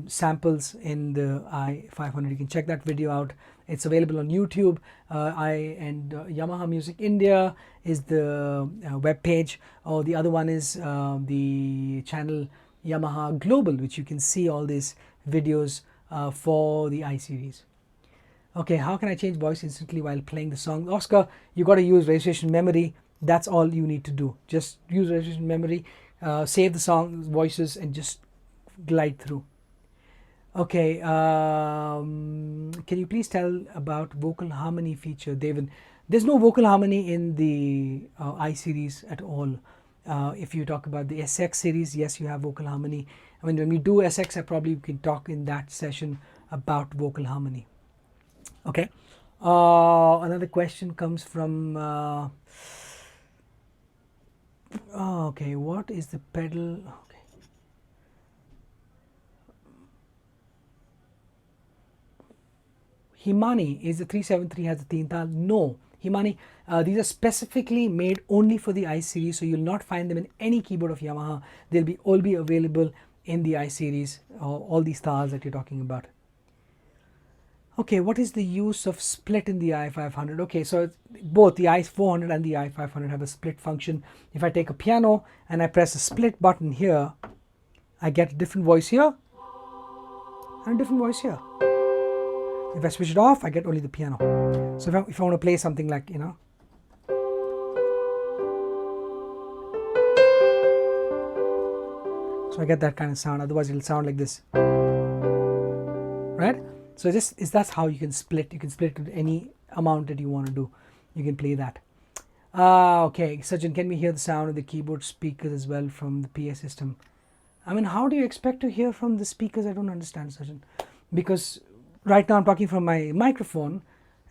samples in the i500. You can check that video out. It's available on YouTube. Yamaha Music India is the web page, or the other one is the channel Yamaha Global, which you can see all these videos for the I series. Okay, how can I change voice instantly while playing the song? Oscar, you got to use registration memory. That's all you need to do. Just use registration memory, save the song voices, and just glide through. Okay, can you please tell about vocal harmony feature, David? There's no vocal harmony in the I series at all. If you talk about the SX series, yes, you have vocal harmony. I mean, when we do SX, I probably can talk in that session about vocal harmony. Okay, another question comes from okay, what is the pedal? Okay, Himani, is the 373 has a teen tal? No, Himani, these are specifically made only for the I series, so you'll not find them in any keyboard of Yamaha. They'll all be available in the I series, all these stars that you're talking about. Okay, what is the use of split in the i500? Okay, so both the i400 and the i500 have a split function. If I take a piano and I press a split button here, I get a different voice here and a different voice here. If I switch it off, I get only the piano. So if I want to play something like, so I get that kind of sound. Otherwise, it'll sound like this, right? So that's how you can split. You can split to any amount that you want to do. You can play that. Okay, Sajjan, can we hear the sound of the keyboard speakers as well from the PA system? I mean, how do you expect to hear from the speakers? I don't understand, Sajjan. Because right now I'm talking from my microphone,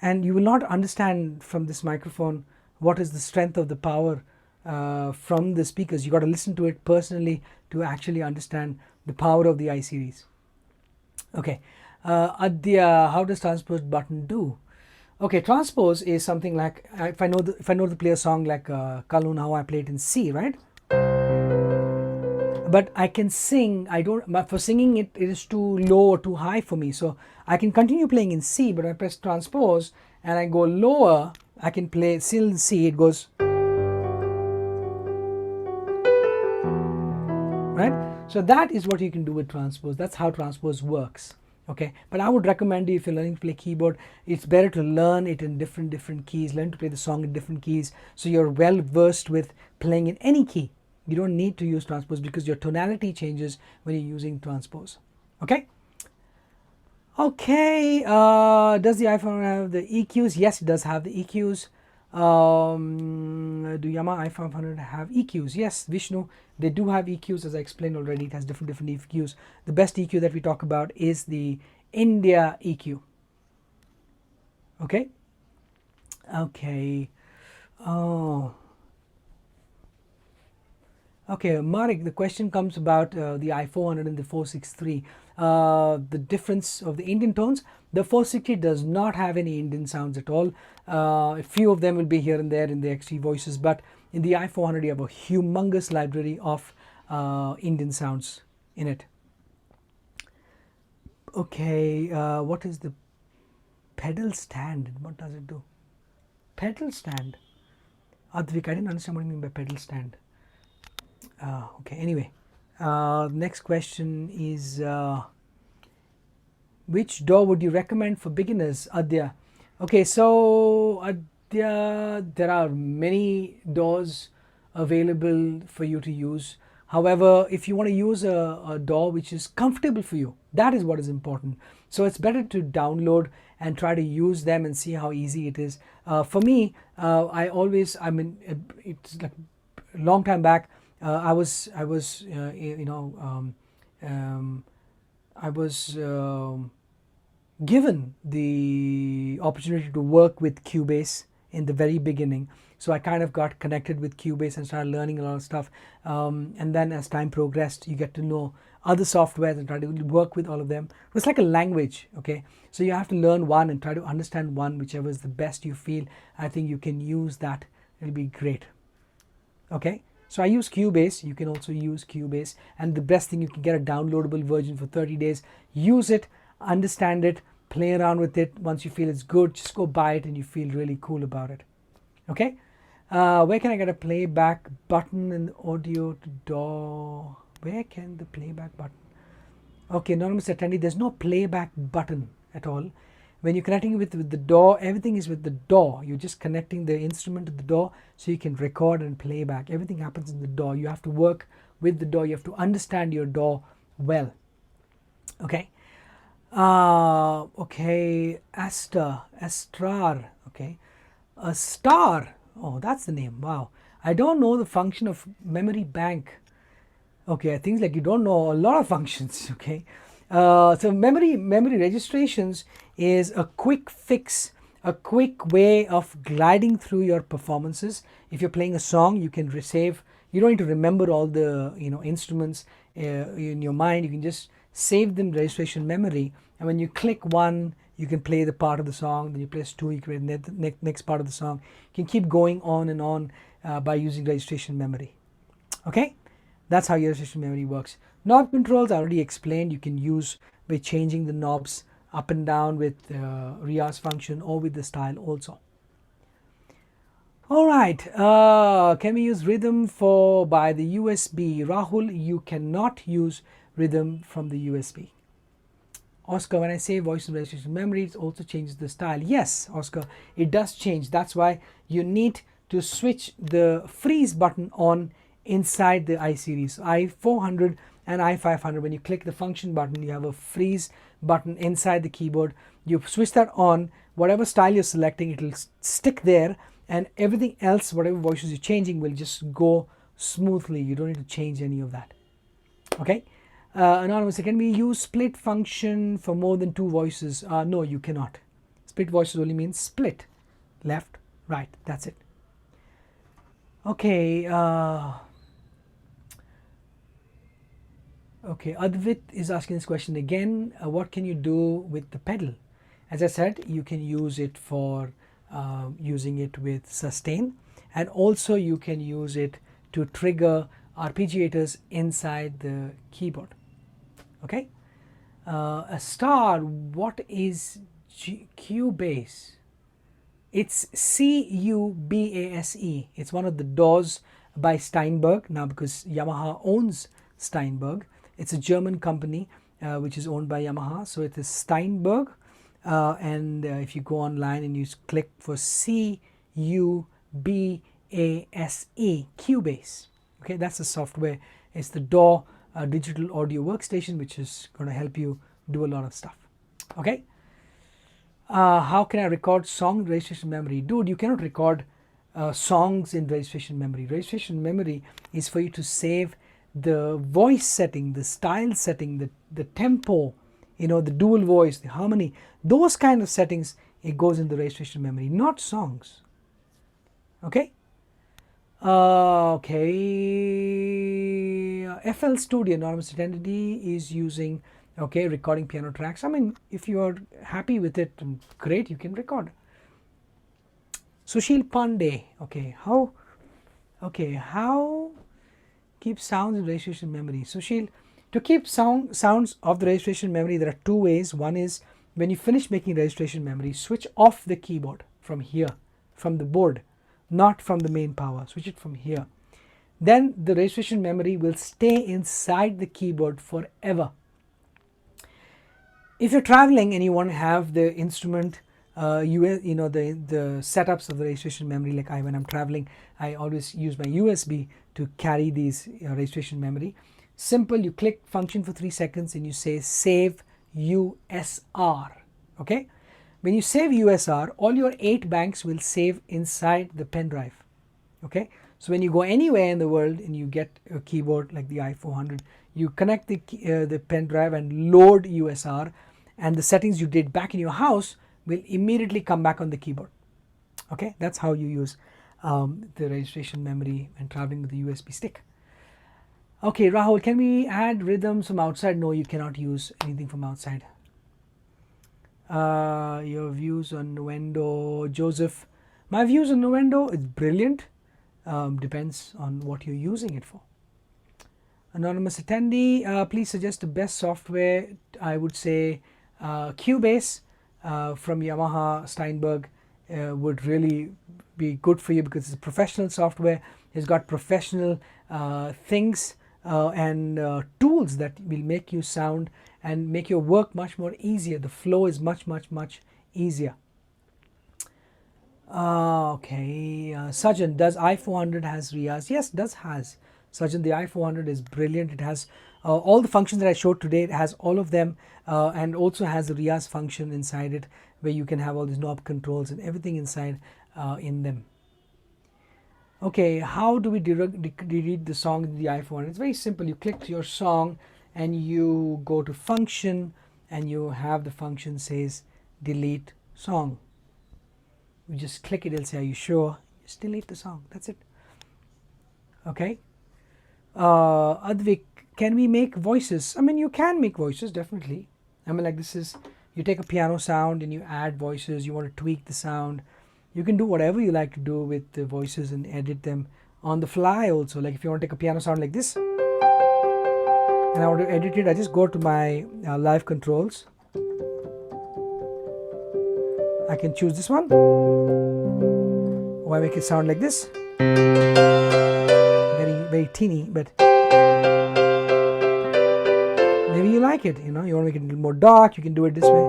and you will not understand from this microphone what is the strength of the power from the speakers. You got to listen to it personally to actually understand the power of the I series. Okay, Adya, how does transpose button do? Okay, transpose is something like if I know to play a song like Kalun, how I play it in C, right? But I can sing. I don't. But for singing, it is too low or too high for me. So I can continue playing in C, but when I press transpose and I go lower, I can play still in C. It goes right. So that is what you can do with transpose. That's how transpose works. Okay, but I would recommend you, if you're learning to play keyboard, it's better to learn it in different keys. Learn to play the song in different keys, so you're well versed with playing in any key. You don't need to use transpose because your tonality changes when you're using transpose. Okay. Okay, does the iPhone have the EQs? Yes, it does have the EQs. Do Yamaha i500 have EQs? Yes, Vishnu, they do have EQs, as I explained already. It has different EQs. The best EQ that we talk about is the India EQ. Okay. Okay. Oh. Okay, Marek, the question comes about the i400 and the 463. The difference of the Indian tones. The 460 does not have any Indian sounds at all. A few of them will be here and there in the XT voices, but in the i400 you have a humongous library of Indian sounds in it. Okay, what is the pedal stand? What does it do? Pedal stand? Advik, I didn't understand what you mean by pedal stand. Okay, anyway, next question is which DAW would you recommend for beginners, Adya? Okay, so Adya, there are many DAWs available for you to use. However, if you want to use a DAW which is comfortable for you, that is what is important. So it's better to download and try to use them and see how easy it is. For me, I mean, it's like a long time back. I was given the opportunity to work with Cubase in the very beginning, so I kind of got connected with Cubase and started learning a lot of stuff. And then as time progressed, you get to know other softwares and try to work with all of them. It's like a language, okay? So you have to learn one and try to understand one, whichever is the best you feel. I think you can use that. It'll be great. Okay. So I use Cubase. You can also use Cubase, and the best thing, you can get a downloadable version for 30 days. Use it, understand it, play around with it. Once you feel it's good, just go buy it and you feel really cool about it. Okay. Where can I get a playback button in audio to DAW? Where can the playback button? Okay, anonymous attendee, there's no playback button at all. When you're connecting with the DAW, everything is with the DAW. You're just connecting the instrument to the DAW so you can record and play back. Everything happens in the DAW. You have to work with the DAW. You have to understand your DAW well. Okay. Okay. Astrar. Okay. A star. Oh, that's the name. Wow. I don't know the function of memory bank. Okay, things like you don't know a lot of functions. Okay. So memory registrations is a quick fix, a quick way of gliding through your performances. If you're playing a song, you can save. You don't need to remember all the instruments in your mind. You can just save them registration memory, and when you click one, you can play the part of the song. Then you press two, you create the next part of the song. You can keep going on and on by using registration memory. Okay, that's how your registration memory works. Knob controls I already explained. You can use by changing the knobs up and down with Riaz function or with the style also. Alright, can we use rhythm by the USB? Rahul, you cannot use rhythm from the USB. Oscar, when I say voice and registration memory, it also changes the style. Yes, Oscar, it does change. That's why you need to switch the freeze button on inside the I series. i400 and i500, when you click the function button, you have a freeze button inside the keyboard. You switch that on, whatever style you're selecting, it will stick there, and everything else, whatever voices you're changing, will just go smoothly. You don't need to change any of that. Okay. Anonymous, can we use split function for more than 2 voices? No, you cannot. Split voices only means split, left, right, that's it. Okay. Okay, Advit is asking this question again. What can you do with the pedal? As I said, you can use it for using it with sustain, and also you can use it to trigger arpeggiators inside the keyboard. Okay. A star, what is Cubase? It's Cubase. It's one of the DAWs by Steinberg. Now, because Yamaha owns Steinberg, it's a German company which is owned by Yamaha, so it is Steinberg. And if you go online and you click for Cubase, Cubase, okay, that's the software. It's the DAW digital audio workstation, which is going to help you do a lot of stuff. Okay. How can I record song registration memory? Dude, you cannot record songs in registration memory. Registration memory is for you to save the voice setting, the style setting, the tempo, you know, the dual voice, the harmony, those kind of settings. It goes in the registration memory, not songs. Okay. Okay. FL Studio, Anonymous Identity, is using, okay, recording piano tracks. I mean, if you are happy with it, great, you can record. Sushil Pandey, okay, how keep sounds in registration memory? Sushil, to keep sounds of the registration memory, there are 2 ways. One is when you finish making registration memory, switch off the keyboard from here, from the board, not from the main power. Switch it from here. Then the registration memory will stay inside the keyboard forever. If you're traveling and you want to have the instrument, you know, the setups of the registration memory, like when I'm traveling, I always use my USB to carry these registration memory. Simple, you click function for 3 seconds and you say save USR. Okay. When you save USR, all your 8 banks will save inside the pen drive. Okay. So when you go anywhere in the world and you get a keyboard like the i400, you connect the pen drive and load USR, and the settings you did back in your house will immediately come back on the keyboard. Okay, that's how you use the registration memory when traveling with the USB stick. Okay, Rahul, can we add rhythms from outside? No, you cannot use anything from outside. Your views on Nuendo, Joseph. My views on Nuendo, it's brilliant. Depends on what you're using it for. Anonymous attendee, please suggest the best software. I would say Cubase from Yamaha Steinberg would really be good for you, because it's a professional software. It's got professional things and tools that will make you sound and make your work much more easier. The flow is much easier. Okay, Sajan, does i400 has Riaz? Yes, does has. Sajan, the i400 is brilliant. It has all the functions that I showed today. It has all of them, and also has the Riaz function inside it, where you can have all these knob controls and everything inside in them. Okay, how do we delete the song in the iPhone? It's very simple. You click your song and you go to function, and you have the function says delete song. You just click it, it'll say, are you sure? Just delete the song. That's it. Okay. Advik, can we make voices? I mean, you can make voices, definitely. I mean, like this is, you take a piano sound and you add voices. You want to tweak the sound. You can do whatever you like to do with the voices and edit them on the fly also. Like if you want to take a piano sound like this and I want to edit it, I just go to my live controls. I can choose this one, or I make it sound like this. Very teeny, but maybe you like it, you know, you want to make it a little more dark, you can do it this way.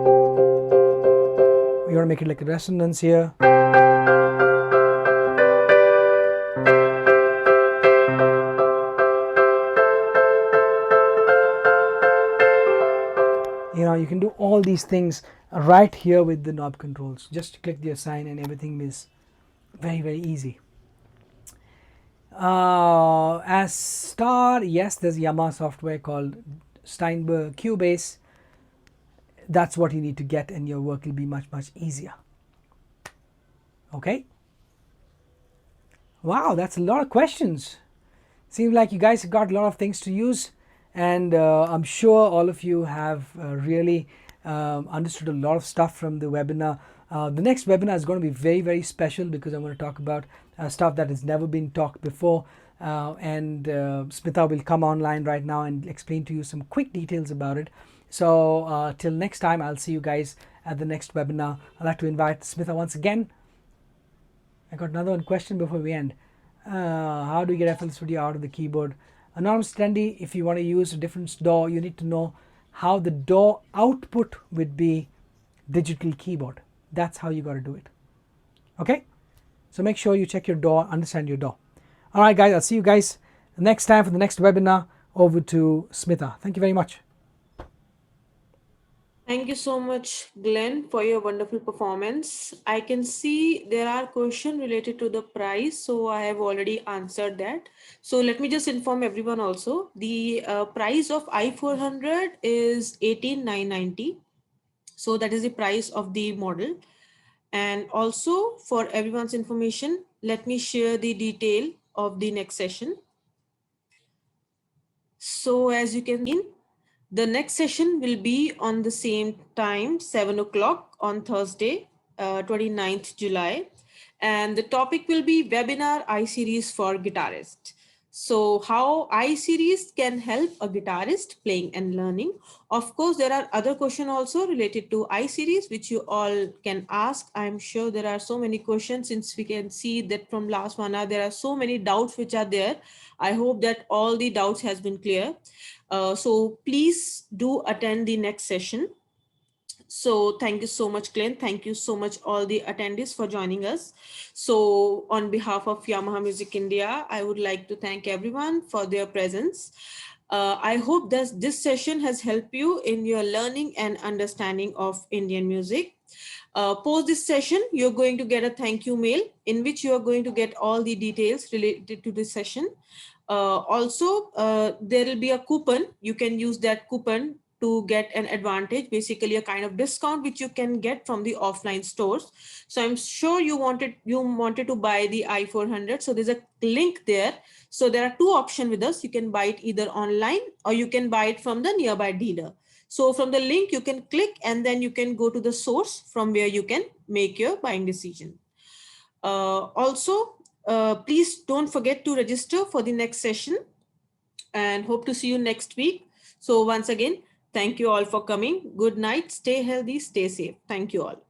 You want to make it like a resonance here. You know, you can do all these things right here with the knob controls. Just click the assign and everything is Very, very easy. As star, yes, there's Yamaha software called Steinberg Cubase. That's what you need to get, and your work will be much, much easier. Okay. Wow, that's a lot of questions. Seems like you guys got a lot of things to use, and I'm sure all of you have really understood a lot of stuff from the webinar. The next webinar is going to be very, very special because I'm going to talk about stuff that has never been talked before, and Smita will come online right now and explain to you some quick details about it. So till next time, I'll see you guys at the next webinar. I'd like to invite Smita once again. I got another one question before we end. How do you get FL Studio out of the keyboard? Anonymous attendee, if you want to use a different DAW, you need to know how the DAW output would be digital keyboard. That's how you got to do it. Okay? So make sure you check your DAW, understand your DAW. Alright guys, I'll see you guys next time for the next webinar. Over to Smita. Thank you very much. Thank you so much, Glenn, for your wonderful performance. I can see there are questions related to the price, so I have already answered that. So let me just inform everyone also. The price of i400 is 18,990. So that is the price of the model. And also for everyone's information, let me share the detail of the next session. So as you can see, the next session will be on the same time, 7 o'clock on Thursday, 29th July. And the topic will be webinar I-Series for guitarists. So how I-Series can help a guitarist playing and learning. Of course, there are other questions also related to I-Series, which you all can ask. I'm sure there are so many questions since we can see that from last 1 hour, there are so many doubts which are there. I hope that all the doubts has been clear. So please do attend the next session. So thank you so much, Glenn. Thank you so much, all the attendees, for joining us. So on behalf of Yamaha Music India, I would like to thank everyone for their presence. I hope that this session has helped you in your learning and understanding of Indian music. Post this session, you're going to get a thank you mail in which you are going to get all the details related to this session. Also, there will be a coupon. You can use that coupon to get an advantage, basically a kind of discount which you can get from the offline stores. So I'm sure you wanted to buy the i400. So there's a link there. So there are two options with us. You can buy it either online or you can buy it from the nearby dealer. So from the link you can click and then you can go to the source from where you can make your buying decision. Also, please don't forget to register for the next session and hope to see you next week. So once again, thank you all for coming. Good night. Stay healthy. Stay safe. Thank you all.